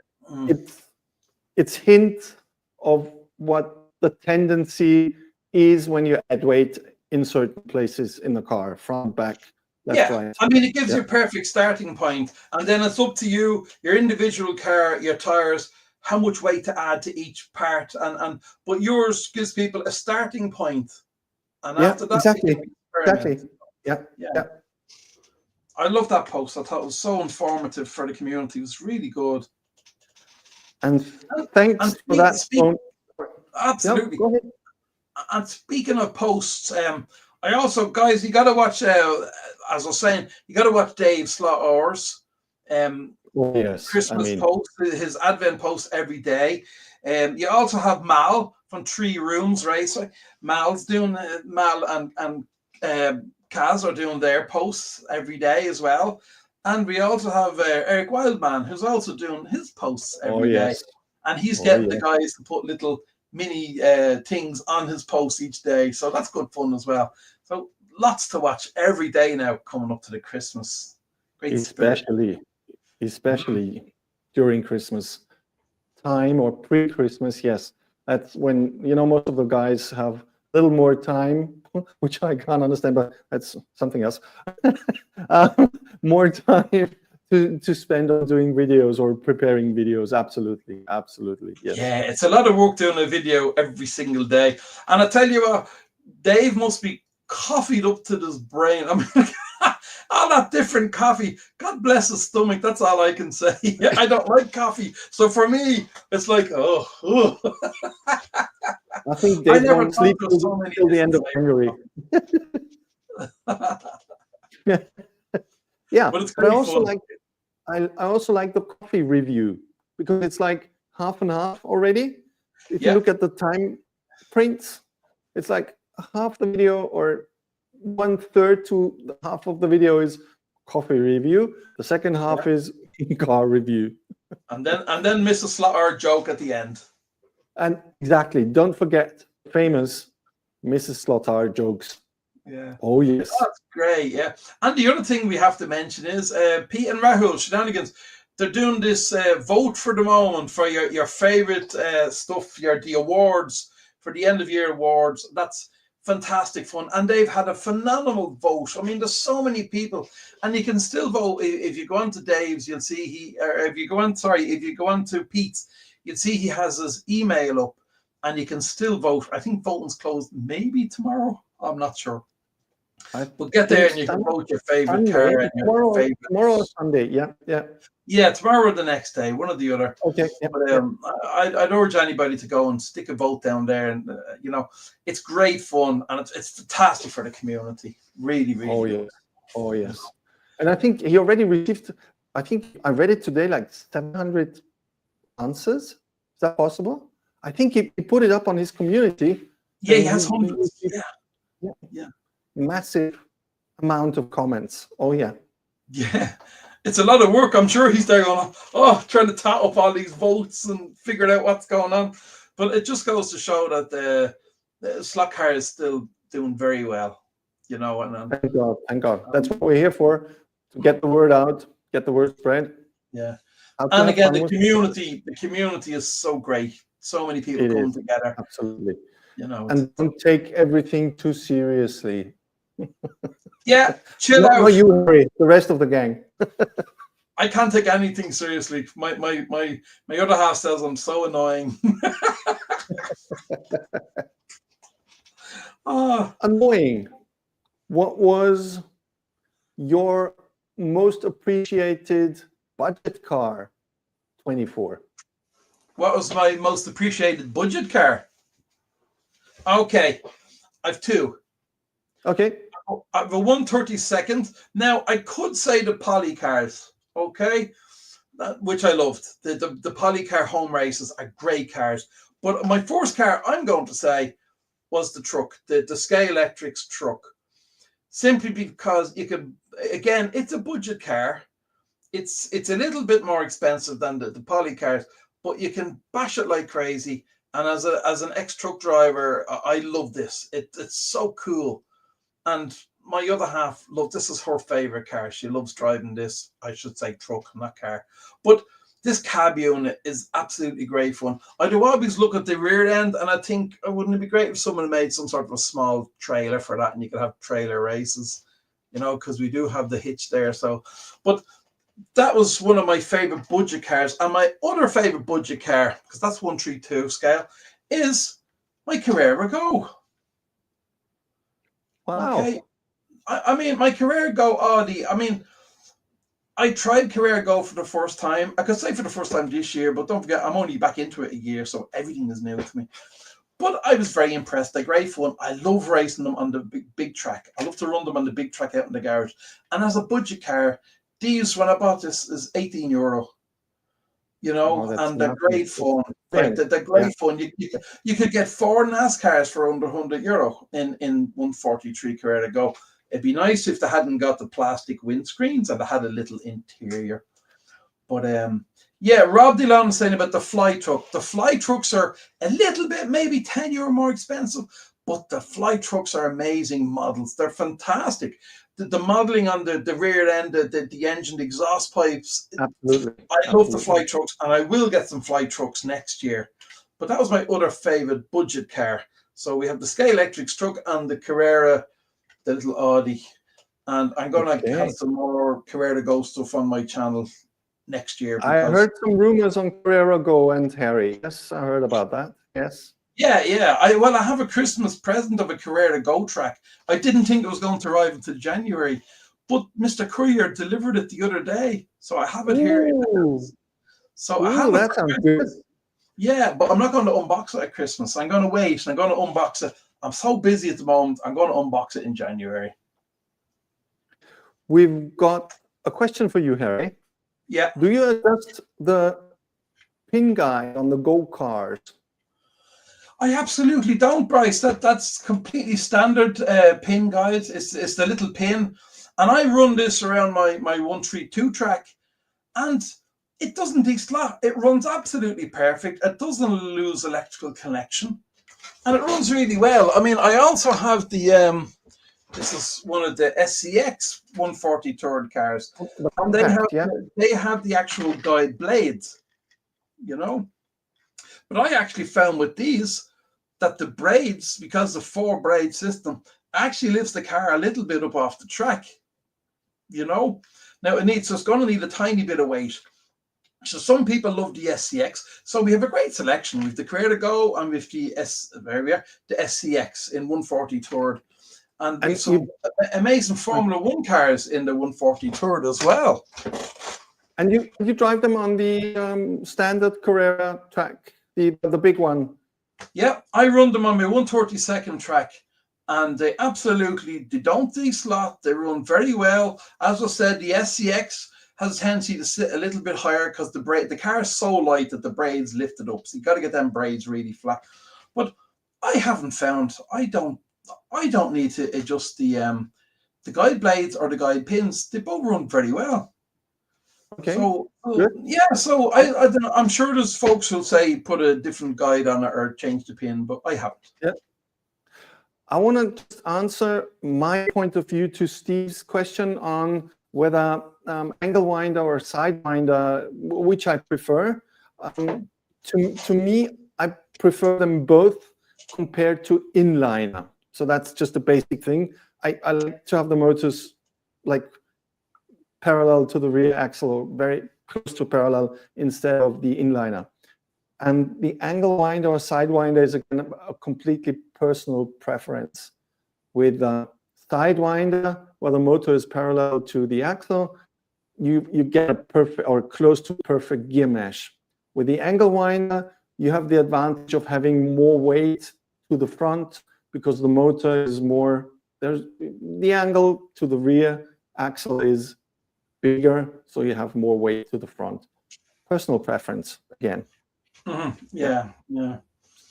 It's hint of what the tendency is when you add weight in certain places in the car, front, back. Left, right. I mean, it gives you a perfect starting point, and then it's up to you, your individual car, your tires, how much weight to add to each part, but yours gives people a starting point, and after that, exactly. Yeah. I love that post. I thought it was so informative for the community. It was really good. And thanks for that. Absolutely. Go ahead. And speaking of posts, I also, guys, you got to watch, as I was saying, you got to watch Dave Slotcar's Christmas post, his Advent post every day. You also have Mal from 3 Rooms Racing. Mal's doing, Mal and Kaz are doing their posts every day as well. And we also have Eric Wildman, who's also doing his posts every day. And he's getting the guys to put little mini things on his posts each day. So that's good fun as well. So lots to watch every day now coming up to the Christmas. Great especially during Christmas time or pre-Christmas. Yes, that's when, most of the guys have a little more time, which I can't understand, but that's something else. More time to spend on doing videos or preparing videos. Absolutely. Yes. Yeah, it's a lot of work doing a video every single day. And I tell you what, Dave must be coffeeed up to his brain. I mean, all that different coffee. God bless his stomach. That's all I can say. I don't like coffee. So for me, it's like, oh. I think Dave won't sleep till the end of January. Yeah, but I also like the coffee review because it's like half and half already. If you look at the time prints, it's like half the video or 1/3 to half of the video is coffee review. The second half is car review. And then Mrs. Slotcar joke at the end. And exactly, don't forget famous Mrs. Slotcar jokes. Yeah. Oh yes. Oh, that's great. Yeah. And the other thing we have to mention is Pete and Rahul Shenanigans. They're doing this vote for the moment for your favorite stuff, the awards for the end of year awards. That's fantastic fun, and they've had a phenomenal vote. I mean, there's so many people, and you can still vote. If you go on to Dave's, you'll see if you go on to Pete's, you'll see he has his email up, and you can still vote. I think voting's closed maybe tomorrow. I'm not sure. But get there and you can vote your favorite car and your favorite. Tomorrow or Sunday, yeah, tomorrow or the next day, one or the other. Okay. But I'd urge anybody to go and stick a vote down there, and it's great fun and it's fantastic for the community. Really, really. Oh yes. And I think he already received. I think I read it today, like 700 answers. Is that possible? I think he put it up on his community. Yeah, he has hundreds. Yeah. Massive amount of comments. Oh yeah. Yeah, it's a lot of work. I'm sure he's there going, trying to tot up all these votes and figure out what's going on. But it just goes to show that the Slotcar is still doing very well, And thank God. That's what we're here for, to get the word out, get the word spread. Yeah. And again, the community is so great. So many people coming together. Absolutely. And don't take everything too seriously. Yeah, chill out. No, you worry. The rest of the gang. I can't take anything seriously. My other half says I'm so annoying. Annoying. What was your most appreciated budget car? 24. What was my most appreciated budget car? Okay, I've 2. Okay. I have a 132nd. Now, I could say the poly cars, okay, which I loved. The poly car home races are great cars. But my first car, I'm going to say, was the truck, the Scale Electrics truck. simply because you could, again, it's a budget car. It's a little bit more expensive than the poly cars, but you can bash it like crazy. And as an ex-truck driver, I love this. It's so cool. And my other half loves, this is her favorite car. She loves driving this, I should say truck, not car. But this cab unit is absolutely great fun. I do always look at the rear end, and I think, wouldn't it be great if someone made some sort of a small trailer for that, and you could have trailer races, you know, because we do have the hitch there. So, but that was one of my favorite budget cars. And my other favorite budget car, because that's 132 scale, is my Carrera Go. Wow. Okay. I mean, my Carrera Go Audi, I mean, I tried Carrera Go for the first time. I could say for the first time this year, but don't forget, I'm only back into it a year, so everything is new to me. But I was very impressed. They're great fun. I love racing them on the big track. I love to run them on the big track out in the garage. And as a budget car, these, when I bought this, is €18. You know, and they're great fun. Like, they're great fun. You could get 4 NASCARs for under €100 in 143 Carrera Go. It'd be nice if they hadn't got the plastic windscreens and they had a little interior. But yeah, Rob DeLon was saying about the fly truck. The fly trucks are a little bit, maybe €10 more expensive, but the fly trucks are amazing models. They're fantastic. The modeling on the rear end, the engine, the exhaust pipes. Absolutely. I love the fly trucks, and I will get some fly trucks next year. But that was my other favorite budget car. So we have the Scale Electric truck and the Carrera, the little Audi. And I'm going to have some more Carrera Go stuff on my channel next year. I heard some rumors on Carrera Go and Harry. Yes, I heard about that. Yes. Yeah. I have a Christmas present of a Carrera Go track. I didn't think it was going to arrive until January, but Mr. Courier delivered it the other day, so I have it here in the house. So I have that sounds good. Yeah, but I'm not going to unbox it at Christmas. I'm going to wait, and I'm going to unbox it. I'm so busy at the moment. I'm going to unbox it in January. We've got a question for you, Harry. Yeah. Do you adjust the pin guide on the Go cars? I absolutely don't, Bryce. That's completely standard pin guide. It's the little pin, and I run this around my 132 track, and it doesn't de-slot. It runs absolutely perfect. It doesn't lose electrical connection, and it runs really well. I mean, I also have the this is one of the SCX 143rd cars, and they have the actual guide blades, you know. But I actually found with these that the braids, because the 4 braid system, actually lifts the car a little bit up off the track, you know. Now it's going to need a tiny bit of weight. So some people love the SCX. So we have a great selection. We've the Carrera Go and we've the SCX in 143rd. And we've some amazing Formula 1 cars in the 143rd as well. And you drive them on the standard Carrera track, the big one? Yeah, I run them on my 132nd track, and they don't de-slot. They run very well. As I said, the SCX has a tendency to sit a little bit higher because the car is so light that the braids lift it up. So you got to get them braids really flat. But I haven't found, I don't need to adjust the guide blades or the guide pins. They both run very well. Okay. So yeah, so I don't know, I'm sure there's folks who'll say put a different guide on it or change the pin, but I haven't. Yeah. I want to just answer my point of view to Steve's question on whether angle winder or sidewinder, which I prefer. To me, I prefer them both compared to inliner. So that's just a basic thing. I like to have the motors like parallel to the rear axle, or very close to parallel, instead of the inliner. And the angle winder or sidewinder is again a completely personal preference. With sidewinder, where the motor is parallel to the axle, you get a perfect or close to perfect gear mesh. With the angle winder, you have the advantage of having more weight to the front because the motor is more, the angle to the rear axle is bigger, so you have more weight to the front. Personal preference again. Yeah.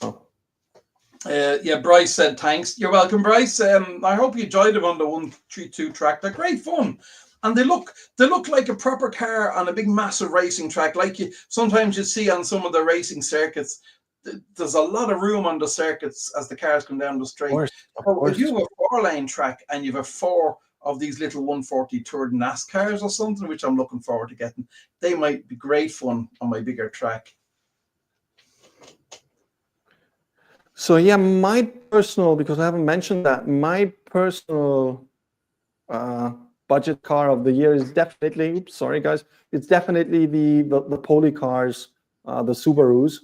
Oh. Yeah, Bryce said thanks. You're welcome, Bryce. I hope you enjoyed them on the 132 track. They're great fun, and they look like a proper car on a big massive racing track, like you sometimes you see on some of the racing circuits. There's a lot of room on the circuits as the cars come down the straight. Of So course. if you have a 4-lane track and you have 4 of these little 140 Tour NASCARs or something, which I'm looking forward to getting, they might be great fun on my bigger track. So yeah, my personal, because I haven't mentioned that, my personal budget car of the year is definitely, oops, sorry guys, it's definitely the Poly cars, the Subarus.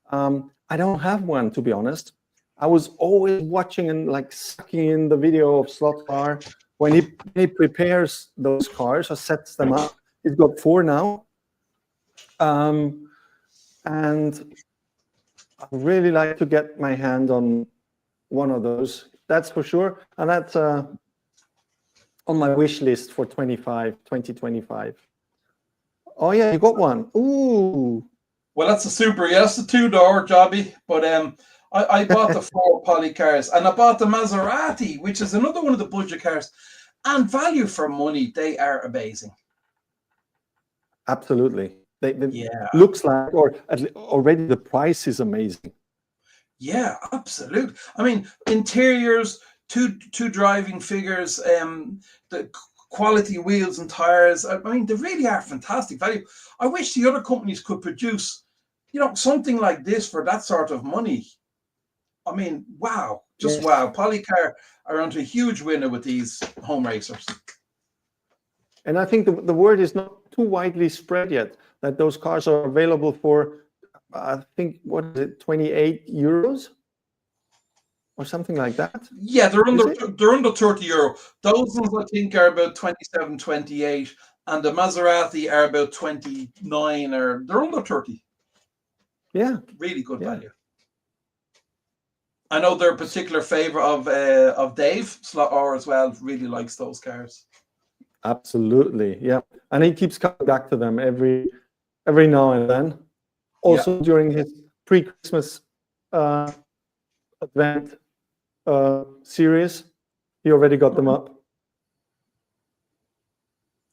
I don't have one, to be honest. I was always watching and like sucking in the video of Slotcar when he prepares those cars or sets them up. He's got 4 now. And I'd really like to get my hand on one of those, that's for sure. And that's on my wish list for 2025. Oh yeah, you got one. Ooh. Well, that's a super. Yeah, that's a 2-door jobby. But I bought the 4 Poly cars, and I bought the Maserati, which is another one of the budget cars. And value for money, they are amazing. Absolutely. They Yeah. Looks like, or already the price is amazing. Yeah, absolutely. I mean, interiors, two driving figures, the quality wheels and tires. I mean, they really are fantastic value. I wish the other companies could produce, something like this for that sort of money. I mean, wow, just wow. Polycar are onto a huge winner with these home racers. And I think the word is not too widely spread yet that those cars are available for, I think, what is it, 28 euros or something like that? Yeah, they're under €30. Those ones I think are about 27, 28, and the Maserati are about 29, or they're under 30. Yeah, really good value. I know they're a particular favorite of Dave Slotcar as well. Really likes those cars. Absolutely, yeah, and he keeps coming back to them every now and then. Also during his pre-Christmas event series, he already got them up.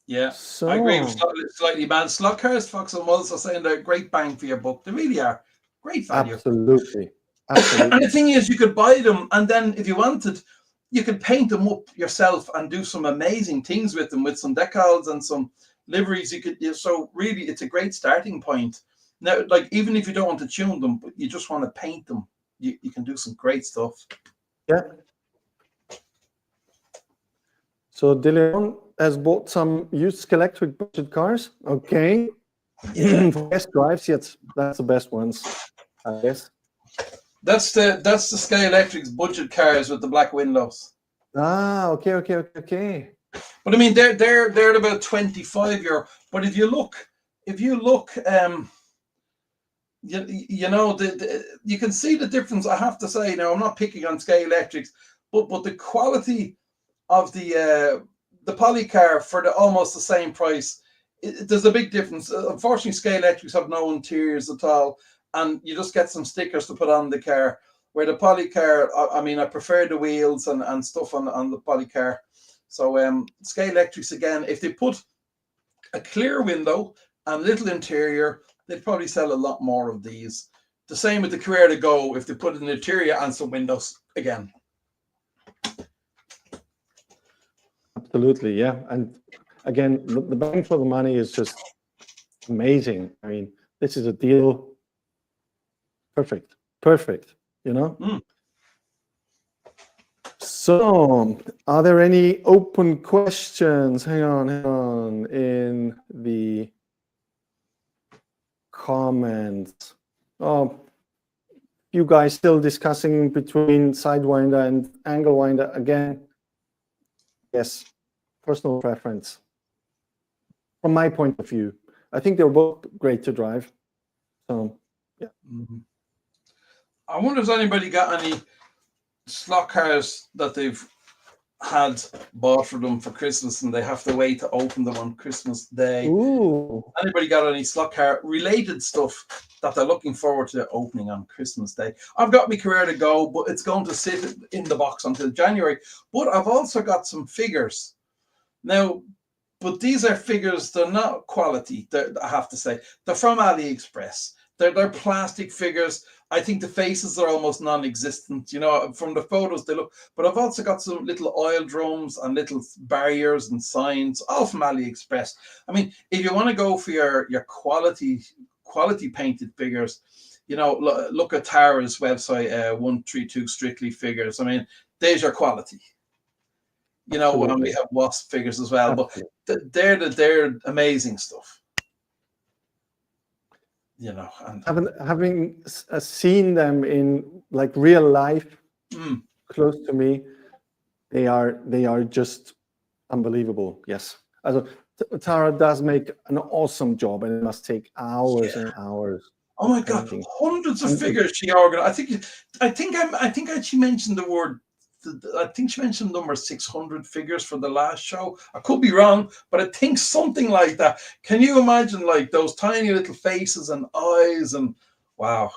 Yeah, so I agree with slightly, man. Slotcars, Fox and Mulls are saying they're great bang for your buck. They really are great value. Absolutely. And the thing is, you could buy them, and then if you wanted, you could paint them up yourself and do some amazing things with them, with some decals and some liveries. So really, it's a great starting point. Now, like, even if you don't want to tune them, but you just want to paint them, you can do some great stuff. Yeah. So DeLeon has bought some used electric budget cars. Okay. For test drives, yes, that's the best ones, I guess. That's the Sky Electric's budget cars with the black windows. Ah, okay. But I mean, they're at about €25. But if you look, you can see the difference. I have to say, now I'm not picking on Sky Electrics, but the quality of the Poly car for almost the same price, there's a big difference. Unfortunately, Sky Electrics have no interiors at all, and you just get some stickers to put on the car. Where the Poly car, I mean, I prefer the wheels and stuff on the Poly car. So Sky Electrics, again, if they put a clear window and little interior, they'd probably sell a lot more of these. The same with the Carrera to Go, if they put an interior and some windows again. Absolutely, yeah. And again, the bang for the money is just amazing. I mean, this is a deal. Perfect, So, are there any open questions? Hang on, in the comments. Oh, you guys still discussing between Sidewinder and Angle Winder again? Yes, personal preference. From my point of view, I think they're both great to drive. So, yeah. I wonder if anybody got any slot cars that they've had bought for them for Christmas, and they have to wait to open them on Christmas Day. Ooh. Anybody got any Slotcar related stuff that they're looking forward to opening on Christmas Day? I've got my Carrera Go, but it's going to sit in the box until January. But I've also got some figures. Now, but these are figures, they're not quality, I have to say. They're from AliExpress. They're plastic figures. I think the faces are almost non-existent. You know, from the photos they look. But I've also got some little oil drums and little barriers and signs, all from AliExpress. I mean, if you want to go for your quality painted figures, you know, look at Tara's website, 132 Strictly Figures. I mean, there's your quality. You know, and we have Wasp figures as well. Absolutely. But they're amazing stuff. You know, and having seen them in like real life, close to me, they are just unbelievable. Yes, also Tara does make an awesome job, and it must take hours and hours. Oh my God, hundreds of figures she organized. I think she mentioned the word. I think she mentioned number 600 figures for the last show. I could be wrong, but I think something like that. Can you imagine like those tiny little faces and eyes and wow?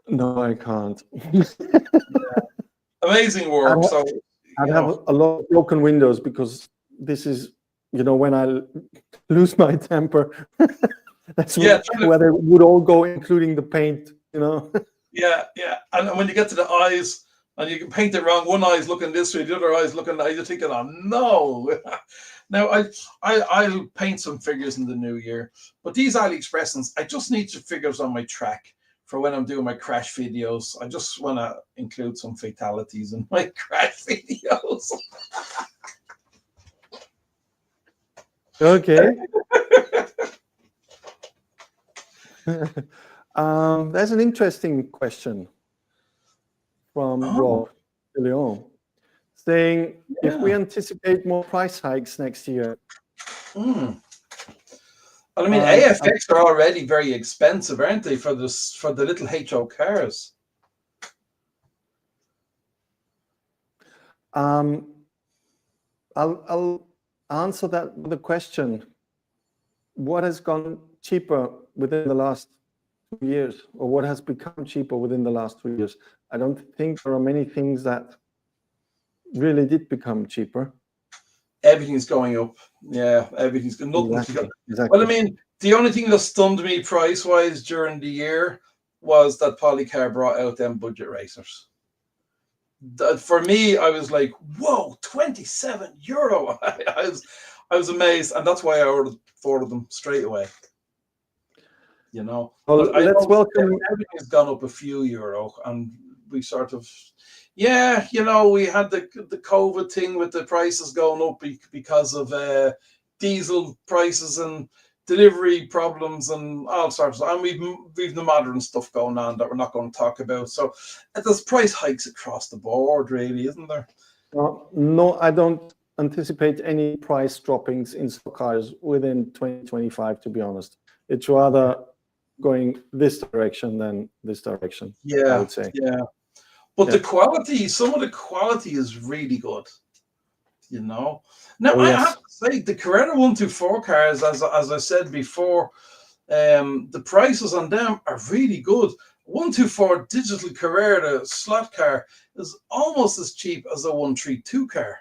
No, I can't. Yeah. Amazing work. I have a lot of broken windows because this is, you know, when I lose my temper, that's where they would all go, including the paint, you know. Yeah. And when you get to the eyes, and you can paint it wrong. One eye is looking this way, the other eye is looking that. You're thinking, oh no. Now I'll paint some figures in the new year. But these AliExpress ones, I just need some figures on my track for when I'm doing my crash videos. I just want to include some fatalities in my crash videos. Okay. That's an interesting question from Rob Leon, saying if we anticipate more price hikes next year. Well, I mean, AFX are already very expensive, aren't they, for the little HO cars? I'll answer that with a question. What has gone cheaper within the last 2 years, or what has become cheaper within the last 2 years? I don't think there are many things that really did become cheaper. Everything's going up. Yeah, everything's going. Nothing's exactly. Well, I mean, the only thing that stunned me price-wise during the year was that Polycar brought out them budget racers. For me, I was like, "Whoa, €27!" I was amazed, and that's why I ordered 4 of them straight away. You know, well, let's welcome. Everything's gone up a few euro, and we sort of, yeah, you know, we had the COVID thing with the prices going up because of diesel prices and delivery problems and all sorts of, and we've the modern stuff going on that we're not going to talk about. So there's price hikes across the board, really, isn't there? No, I don't anticipate any price droppings in stock cars within 2025, to be honest. It's rather going this direction than this direction. Yeah, I would say. Yeah, but the quality, some of the quality is really good. You know. Now I have to say the Carrera 124 cars, as I said before, the prices on them are really good. 124 digital Carrera slot car is almost as cheap as a 132 car.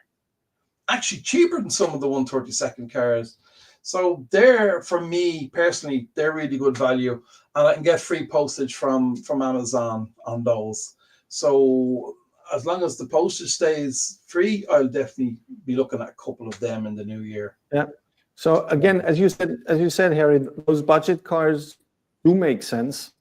Actually, cheaper than some of the 132nd cars. So they're, for me personally, they're really good value, and I can get free postage from Amazon on those. So as long as the postage stays free, I'll definitely be looking at a couple of them in the new year. Yeah. So again, as you said, Harry, those budget cars do make sense.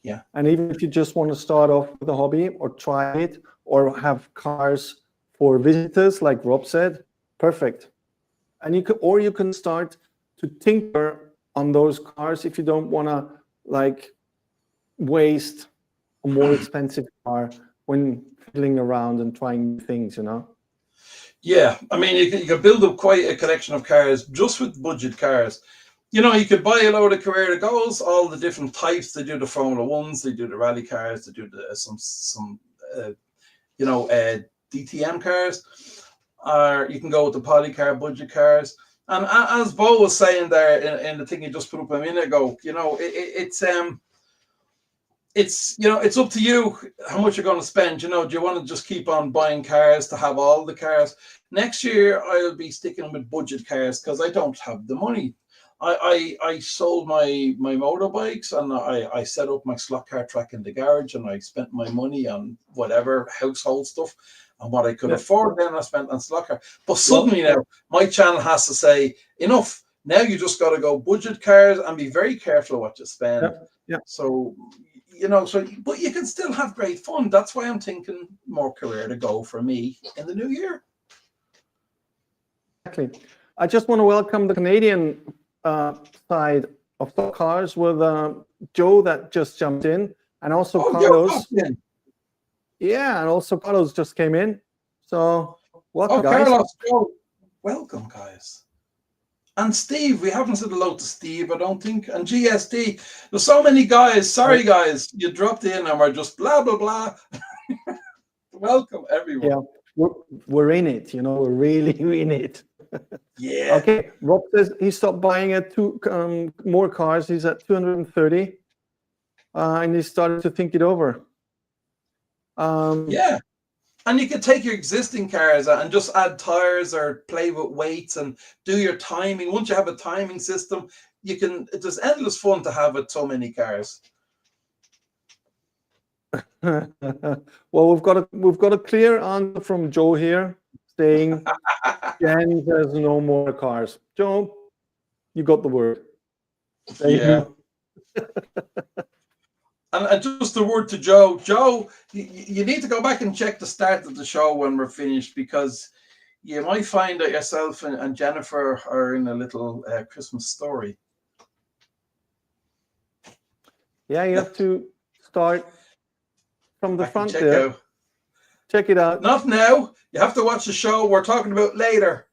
Yeah. And even if you just want to start off with a hobby or try it, or have cars for visitors, like Rob said, perfect. And you can start to tinker on those cars if you don't want to like waste a more expensive car when fiddling around and trying things, you know. Yeah, I mean, you can build up quite a collection of cars just with budget cars. You know, you could buy a load of Carrera Go's, all the different types. They do the Formula Ones, they do the rally cars, they do some DTM cars. or you can go with the polycar budget cars. And as Bo was saying there in the thing you just put up a minute ago, it's it's up to you how much you're going to spend. Do you want to just keep on buying cars to have all the cars? Next year I'll be sticking with budget cars because I don't have the money. I sold my motorbikes, and I set up my Slotcar track in the garage, and I spent my money on whatever household stuff, and what I could afford then I spent on Slotcar. But suddenly now my channel has to say enough. Now you just got to go budget cars and be very careful what you spend. So but you can still have great fun. That's why I'm thinking more career to go for me in the new year. Exactly. I just want to welcome the Canadian side of the cars with Joe that just jumped in, and also Carlos. Yeah, and also Carlos just came in. So welcome, guys. Carlos, Joe. Welcome, guys. And Steve, we haven't said hello to Steve, I don't think. And GSD, there's so many guys. Sorry, guys, you dropped in and we're just blah blah blah. Welcome, everyone. Yeah, we're in it. We're really in it. Yeah. Okay, Rob says he stopped buying at more cars. He's at 230, and he started to think it over. Yeah, and you could take your existing cars and just add tires or play with weights and do your timing. Once you have a timing system, you can. It's endless fun to have with so many cars. Well, we've got a clear answer from Joe here, saying Jen says no more cars. Joe, you got the word. Yeah. And just a word to Joe. Joe, you need to go back and check the start of the show when we're finished, because you might find that yourself and Jennifer are in a little Christmas story. Yeah, you have to start from the front there. Check it out. Not now. You have to watch the show we're talking about later.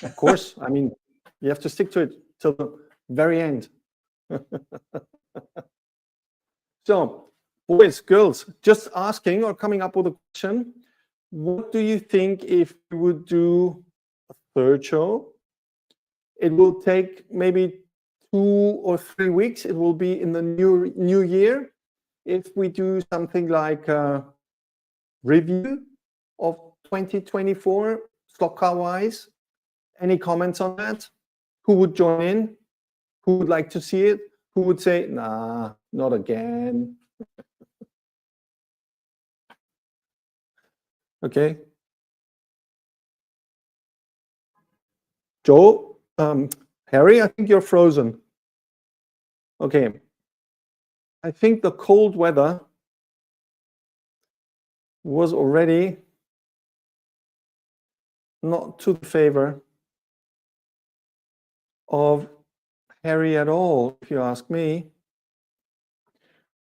Of course. I mean, you have to stick to it till the very end. So, boys, girls, just asking or coming up with a question. What do you think if we would do a third show? It will take maybe 2 or 3 weeks. It will be in the new year. If we do something like a review of 2024, Slotcar wise, any comments on that? Who would join in? Who would like to see it? Who would say, nah, not again? Okay. Joe, Harry, I think you're frozen. Okay. I think the cold weather was already not to the favor of Harry at all, if you ask me.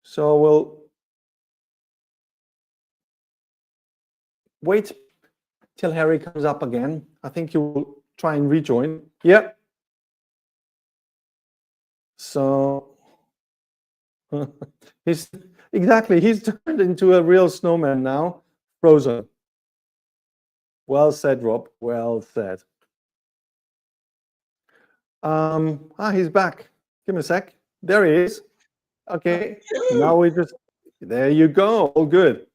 So we'll wait till Harry comes up again. I think he will try and rejoin. Yep. So he's turned into a real snowman now, frozen. Well said, Rob. Well said. He's back. Give me a sec. There he is. Okay. Now there you go. All good.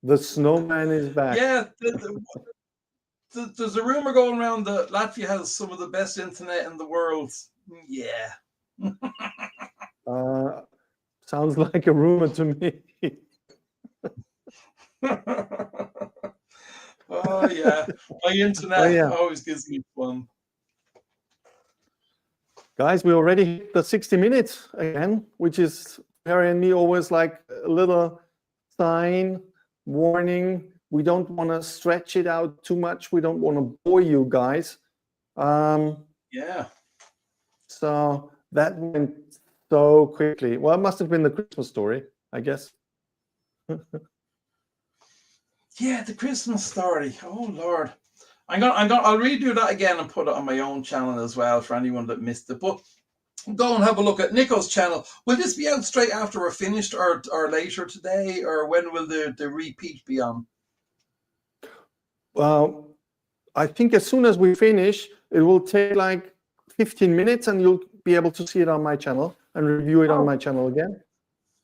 The snowman is back. Yeah. There's a rumor going around that Latvia has some of the best internet in the world. Yeah. Sounds like a rumor to me. Oh yeah, my internet always gives me fun. Guys, we already hit the 60 minutes again, which is Harry and me always like a little sign, warning. We don't want to stretch it out too much. We don't want to bore you guys. Yeah. So that went so quickly. Well, it must have been the Christmas story, I guess. Yeah, the Christmas story. Oh Lord, I'll redo that again and put it on my own channel as well for anyone that missed it. But go and have a look at Nico's channel. Will this be out straight after we're finished, or Well, I think as soon as we finish, it will take like 15 minutes and you'll be able to see it on my channel and review it on my channel again.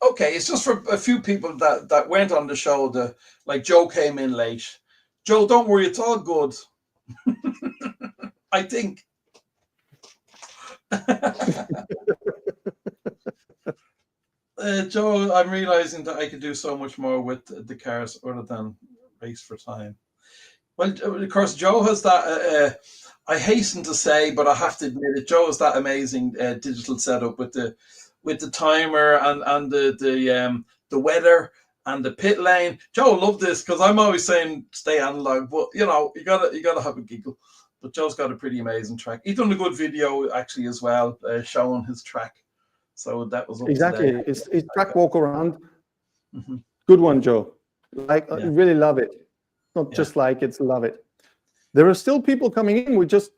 Okay, it's just for a few people that went on the show. Like Joe came in late. Joe, don't worry, it's all good. I think. Joe, I'm realizing that I could do so much more with the cars other than race for time. Well, of course, Joe has that. I hasten to say, but I have to admit it. Joe has that amazing digital setup with the timer and the weather and the pit lane. Joe love this because I'm always saying stay analog, but you gotta have a giggle. But Joe's got a pretty amazing track. He's done a good video actually as well, showing his track. So that was up exactly. today. It's track walk around. Good one, Joe. I really love it. Not just like it's love it. There are still people coming in. We just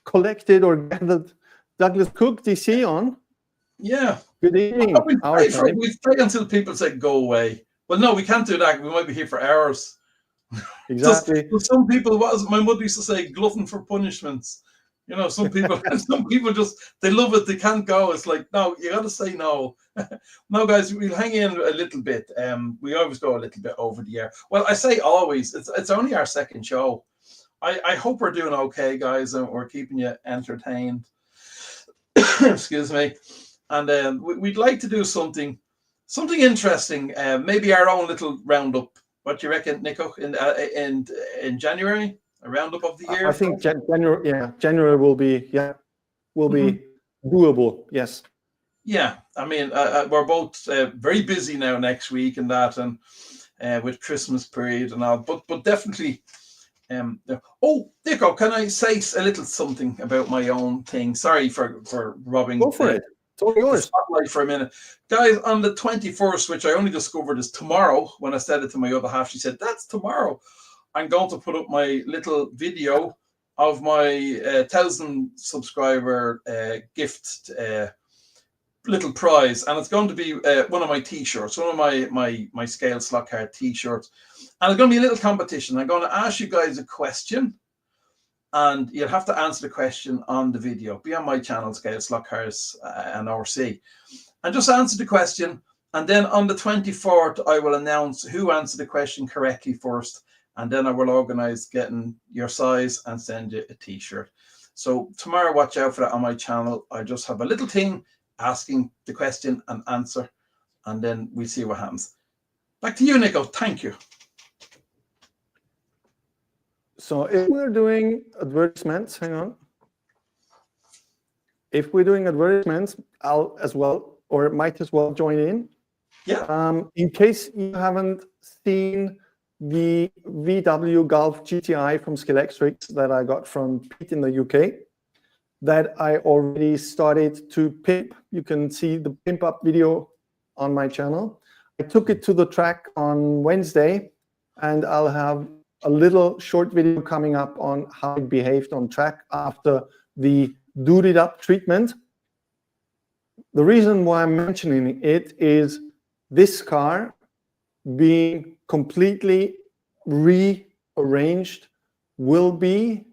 collected or gathered Douglas Cook DC on. Yeah. Good evening. We stay until people say go away. Well, no, we can't do that. We might be here for hours. Exactly. Some people, my mother used to say, glutton for punishments. You know, some people just, they love it. They can't go. It's like, no, you got to say no. No, guys, we'll hang in a little bit. We always go a little bit over the air. Well, I say always. It's only our second show. I hope we're doing okay, guys, and we're keeping you entertained. Excuse me. And we'd like to do something interesting. Maybe our own little roundup. What do you reckon, Nico? In January, a roundup of the year. I think January. Yeah, January will be doable. Yes. Yeah, I mean, we're both very busy now next week and that, and with Christmas period and all. But definitely. Oh, Nico, can I say a little something about my own thing? Sorry for robbing. Go for it. It's all yours. Spotlight for a minute, guys. On the 21st, which I only discovered is tomorrow. When I said it to my other half, she said that's tomorrow. I'm going to put up my little video of my 1,000 subscriber gift little prize, and it's going to be one of my t-shirts, one of my Scale Slotcar t-shirts, and it's going to be a little competition. I'm going to ask you guys a question, and you'll have to answer the question on the video. Be on my channel, Scale Slotcars and RC, and just answer the question. And then on the 24th, I will announce who answered the question correctly first, and then I will organize getting your size and send you a t-shirt. So tomorrow, watch out for that on my channel. I just have a little thing asking the question and answer, and then we see what happens. Back to you, Nico. Thank you. So if we're doing advertisements, hang on. If we're doing advertisements, I'll as well, or might as well join in. Yeah. In case you haven't seen the VW Golf GTI from Skillextrix that I got from Pete in the UK, that I already started to pimp. You can see the pimp up video on my channel. I took it to the track on Wednesday, and I'll have a little short video coming up on how it behaved on track after the duded up treatment. The reason why I'm mentioning it is this car being completely rearranged will be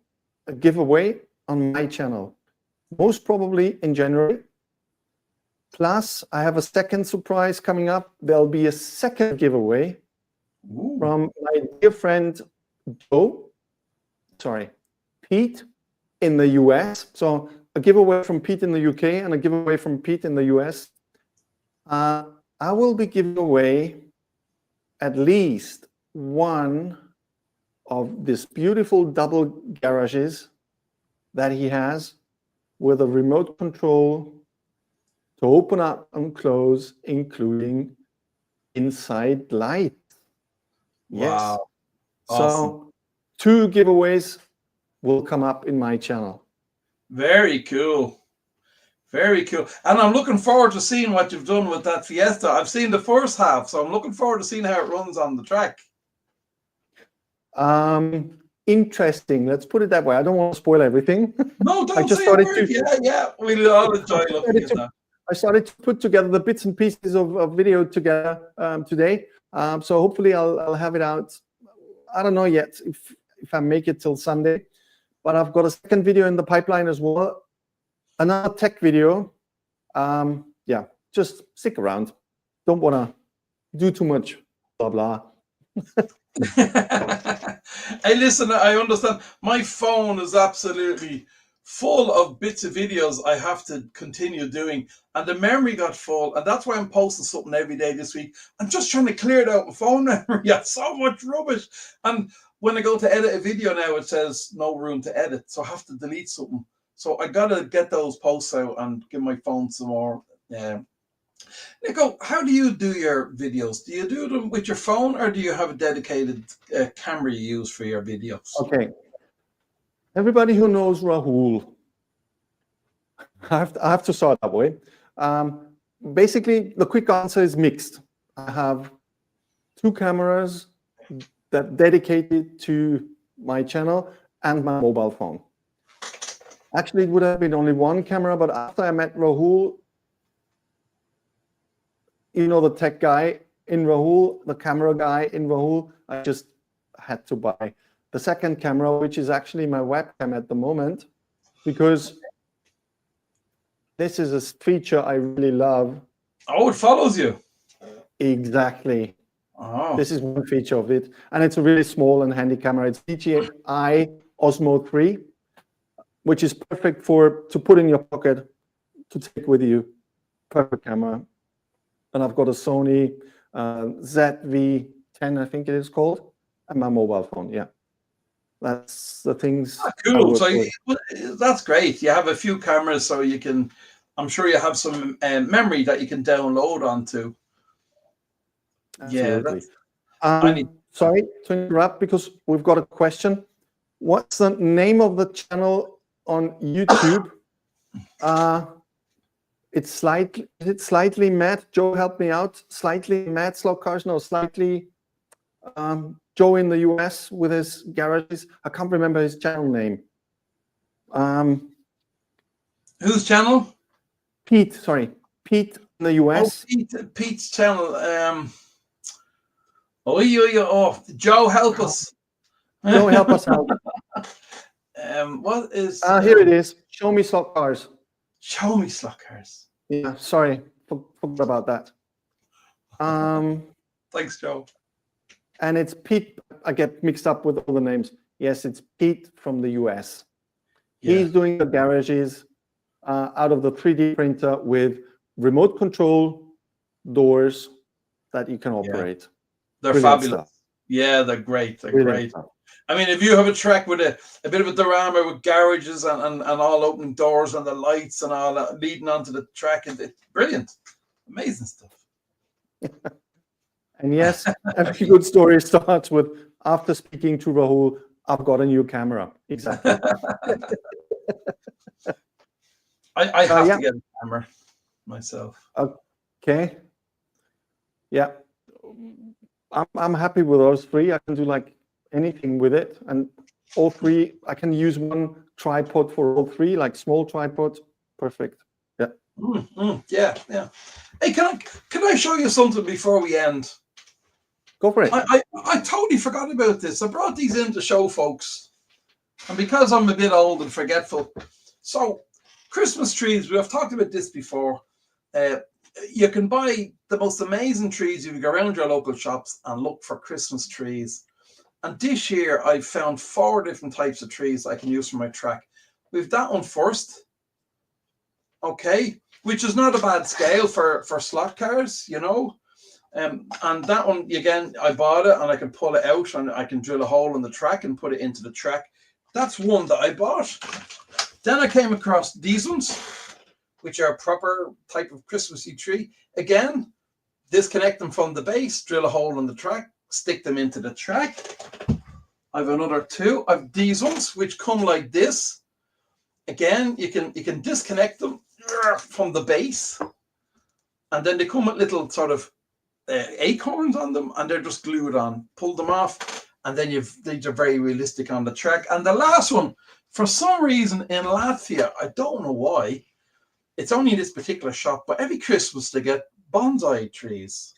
a giveaway on my channel, most probably in January. Plus, I have a second surprise coming up. There'll be a second giveaway from my dear friend Pete in the US. So a giveaway from Pete in the UK and a giveaway from Pete in the US. I will be giving away at least one of these beautiful double garages that he has with a remote control to open up and close, including inside light. Wow. Yes. Awesome. So 2 giveaways will come up in my channel. Very cool. Very cool. And I'm looking forward to seeing what you've done with that Fiesta. I've seen the first half, so I'm looking forward to seeing how it runs on the track. Interesting. Let's put it that way. I don't want to spoil everything. No, don't say a word. Yeah. We'll all enjoy looking at that. I started to put together the bits and pieces of video together today. So hopefully I'll have it out. I don't know yet. if I make it till Sunday. But I've got a second video in the pipeline as well, another tech video. Yeah, just stick around. Don't want to do too much blah blah. Hey, listen, I understand. My phone is absolutely full of bits of videos I have to continue doing, and the memory got full, and that's why I'm posting something every day this week. I'm just trying to clear it out my phone memory. I so much rubbish, and when I go to edit a video now, it says no room to edit, so I have to delete something. So I gotta get those posts out and give my phone some more. Nico, how do you do your videos? Do you do them with your phone, or do you have a dedicated camera you use for your videos? Okay. Everybody who knows Rahul, I have to start that way. Basically, the quick answer is mixed. I have 2 cameras that dedicated to my channel and my mobile phone. Actually, it would have been only 1 camera, but after I met Rahul, you know, the tech guy in Rahul, the camera guy in Rahul, I just had to buy the second camera, which is actually my webcam at the moment, because this is a feature I really love. Oh, it follows you. Exactly. Oh. This is one feature of it, and it's a really small and handy camera. It's DJI Osmo 3, which is perfect to put in your pocket to take with you. Perfect camera. And I've got a Sony ZV-10, I think it is called, and my mobile phone. Yeah, that's the things. Cool. So that's great. You have a few cameras, so you can. I'm sure you have some memory that you can download onto. Absolutely. Yeah. Sorry to interrupt, because we've got a question. What's the name of the channel on YouTube? It's slightly mad. Joe, help me out. Slightly mad Slotcars. No, slightly. Joe in the US with his garages. I can't remember his channel name. Whose channel? Pete. Sorry, Pete in the US. Oh, Pete's channel. Joe, help us. Joe, help us out. What is? Here it is. Show me Slotcars. Show me Slotcars. Yeah, sorry, forgot about that. Thanks, Joe. And it's Pete. I get mixed up with all the names. Yes, it's Pete from the US. Yeah. He's doing the garages out of the 3D printer with remote control doors that you can operate. Yeah. They're Brilliant fabulous. Stuff. Yeah, they're great. They're Brilliant great. Stuff. I mean, if you have a track with a bit of a diorama with garages and all opening doors and the lights and all that leading onto the track, it's brilliant. Amazing stuff. And yes, every good story starts with, after speaking to Rahul, I've got a new camera. Exactly. I have to get a camera myself. Okay. Yeah. I'm happy with those 3. I can do like anything with it, and all 3 I can use one tripod for all 3, like small tripods. Perfect. Yeah. Yeah. Hey, can I show you something before we end? Go for it. I totally forgot about this. I brought these in to show folks, and because I'm a bit old and forgetful, so Christmas trees. We have talked about this before. You can buy the most amazing trees. You can go around your local shops and look for Christmas trees. And this year, I've found 4 different types of trees I can use for my track. We've that one first, okay, which is not a bad scale for slot cars, you know. And that one, again, I bought it and I can pull it out and I can drill a hole in the track and put it into the track. That's one that I bought. Then I came across these ones, which are a proper type of Christmassy tree. Again, disconnect them from the base, drill a hole in the track, stick them into the track. I've another 2. I've these ones which come like this. Again, you can disconnect them from the base, and then they come with little sort of acorns on them, and they're just glued on. Pull them off, and then these are very realistic on the track. And the last one, for some reason in Latvia, I don't know why, it's only this particular shop, but every Christmas they get bonsai trees.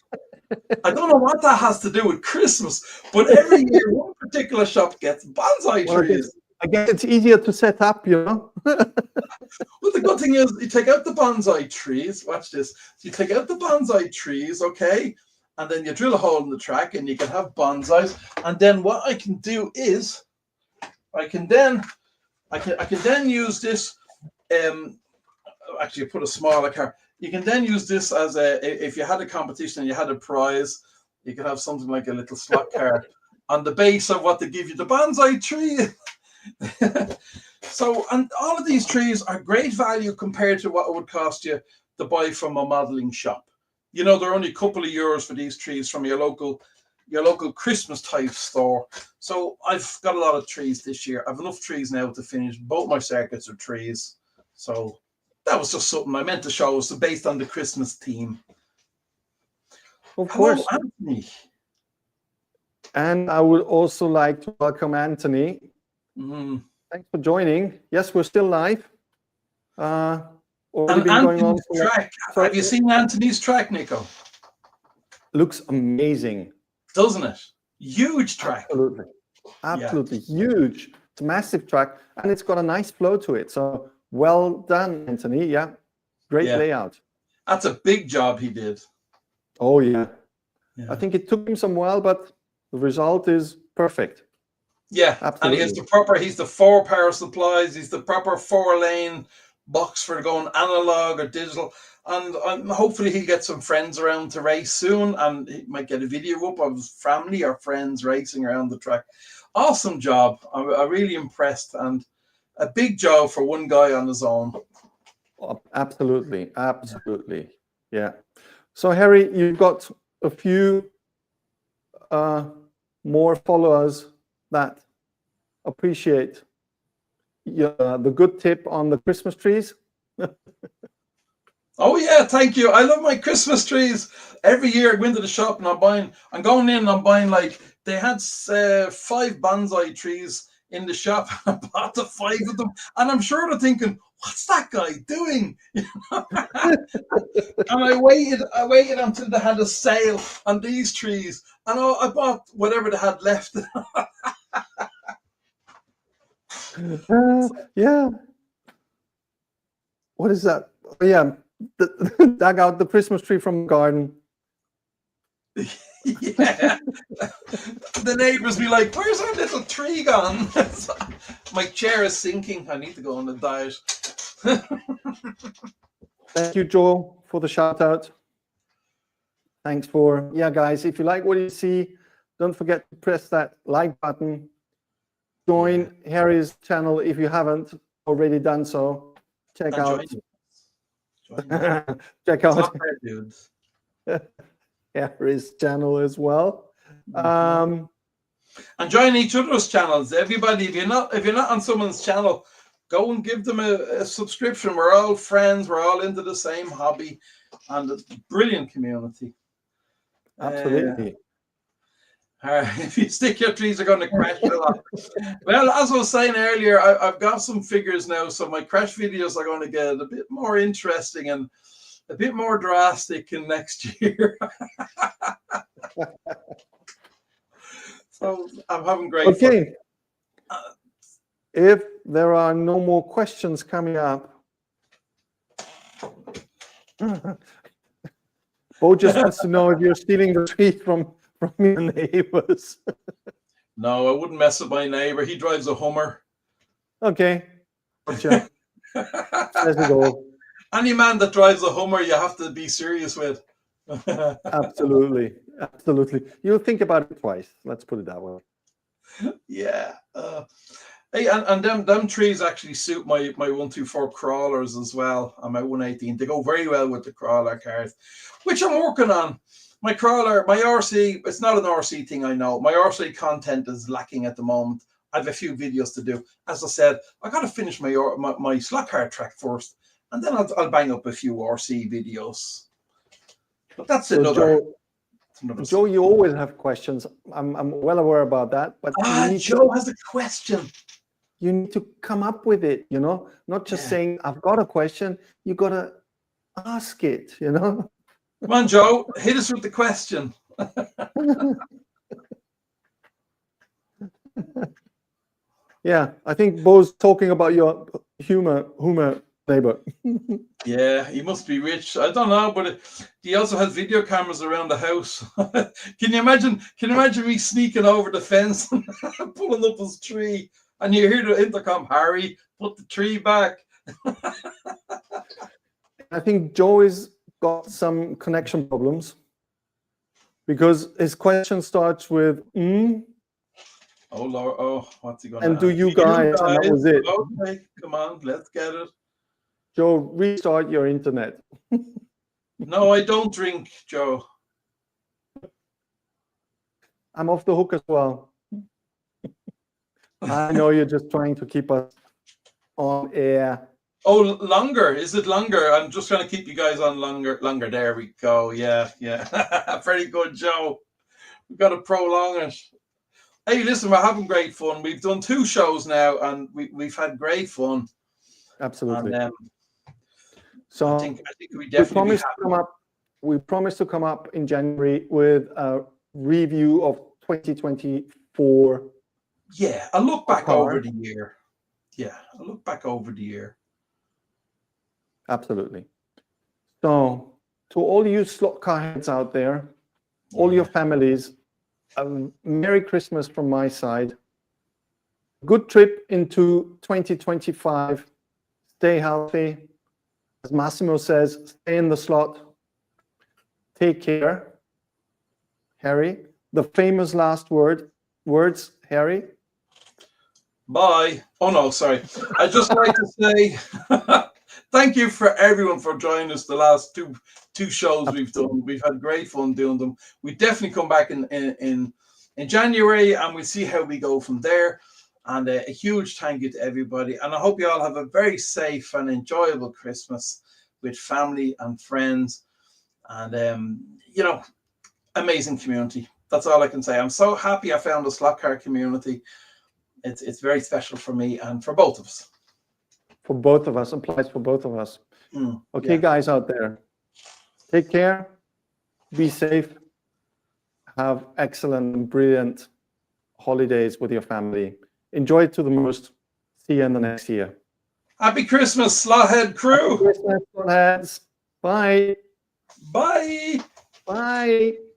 I don't know what that has to do with Christmas, but every year one particular shop gets bonsai Well, trees. I guess it's easier to set up, you know. Well, the good thing is you take out the bonsai trees. Watch this. You take out the bonsai trees, okay? And then you drill a hole in the track and you can have bonsais. And then what I can do is I can then use this. Actually, put a smaller car. You can then use this as if you had a competition and you had a prize, you could have something like a little slot car on the base of what they give you, the bonsai tree. So, and all of these trees are great value compared to what it would cost you to buy from a modeling shop. You know, they're only a couple of euros for these trees from your local Christmas type store. So I've got a lot of trees this year. I've enough trees now to finish. Both my circuits are trees. So that was just something I meant to show us, based on the Christmas theme. Of course. Hello, Anthony. And I would also like to welcome Anthony. Thanks for joining. Yes, we're still live. And Anthony's track. Have you seen Anthony's track, Nico? Looks amazing. Doesn't it? Huge track. Absolutely. Absolutely huge. It's a massive track, and it's got a nice flow to it. So well done, Anthony. Yeah. Great layout. That's a big job he did. Oh, yeah. I think it took him some while, but the result is perfect. Yeah, absolutely. And he's the 4 power supplies. He's the proper 4-lane box for going analog or digital. And hopefully he'll get some friends around to race soon, and he might get a video up of family or friends racing around the track. Awesome job. I'm really impressed, and a big job for one guy on his own. Absolutely. Absolutely. Yeah. So, Harry, you've got a few more followers that appreciate the good tip on the Christmas trees. Oh yeah, thank you. I love my Christmas trees. Every year I go into the shop and I'm buying like, they had 5 bonsai trees in the shop. I bought the 5 of them, and I'm sure they're thinking, what's that guy doing? And I waited until they had a sale on these trees, and I bought whatever they had left. Yeah. What is that? Oh, yeah. Dug out the Christmas tree from the garden. Yeah. The neighbors be like, where's our little tree gone? My chair is sinking. I need to go on a diet. Thank you, Joel, for the shout out. Thanks for, guys, if you like what you see, don't forget to press that like button. Join Harry's channel if you haven't already done so. Check out Harry's channel as well. And join each other's channels. Everybody, if you're not on someone's channel, go and give them a subscription. We're all friends. We're all into the same hobby, and it's a brilliant community. Absolutely. If you stick your trees, are going to crash a lot. Well, as I was saying earlier, I've got some figures now, so my crash videos are going to get a bit more interesting and a bit more drastic in next year. So I'm having great fun. If there are no more questions coming up, Bo just wants to know if you're stealing the tree from your neighbors. No, I wouldn't mess with my neighbor. He drives a Hummer. Okay. Gotcha. There we go. Any man that drives a Hummer, you have to be serious with. Absolutely. Absolutely. You'll think about it twice. Let's put it that way. Yeah. Hey, and them trees actually suit my 124 crawlers as well, and my 118. They go very well with the crawler cars, which I'm working on. My crawler, my RC, it's not an RC thing, I know. My RC content is lacking at the moment. I have a few videos to do. As I said, I got to finish my Slotcar track first, and then I'll bang up a few RC videos. But that's so another. Joe, you always have questions. I'm well aware about that. But Joe has a question. You need to come up with it, not just saying, I've got a question. You got to ask it, Come on, Joe, hit us with the question. Yeah, I think Bo's talking about your humor neighbor. Yeah, he must be rich. I don't know, but he also has video cameras around the house. Can you imagine? Can you imagine me sneaking over the fence and pulling up his tree, and you hear the intercom, "Harry, put the tree back." I think Joey's got some connection problems because his question starts with Oh Lord! Oh, what's he gonna? and do you guys? And that was it. Okay, come on, let's get it. Joe, restart your internet. No, I don't drink, Joe. I'm off the hook as well. I know you're just trying to keep us on air. Oh, longer? Is it longer? I'm just trying to keep you guys on longer. There we go. Yeah. Very good, Joe. We've got to prolong it. Hey, listen, we're having great fun. We've done 2 shows now, and we've had great fun. Absolutely. And, so I think we definitely we promised to come up in January with a review of 2024. Yeah, a look back over the year. Yeah, a look back over the year. Absolutely. So, to all you Slotcar heads out there, all your families, Merry Christmas from my side. Good trip into 2025. Stay healthy. As Massimo says, stay in the slot. Take care. Harry, the famous last words, Harry. Bye. Oh no, sorry. I'd just like to say thank you for everyone for joining us the last two shows we've done. We've had great fun doing them. We definitely come back in January, and we'll see how we go from there. And a huge thank you to everybody. And I hope you all have a very safe and enjoyable Christmas with family and friends. And, amazing community. That's all I can say. I'm so happy I found the Slotcar community. It's very special for me and for both of us. For both of us, applies for both of us. Okay, guys out there, take care, be safe, have excellent and brilliant holidays with your family. Enjoy it to the most. See you in the next year. Happy Christmas, Slothead crew. Happy Christmas, Slotheads. Bye. Bye. Bye.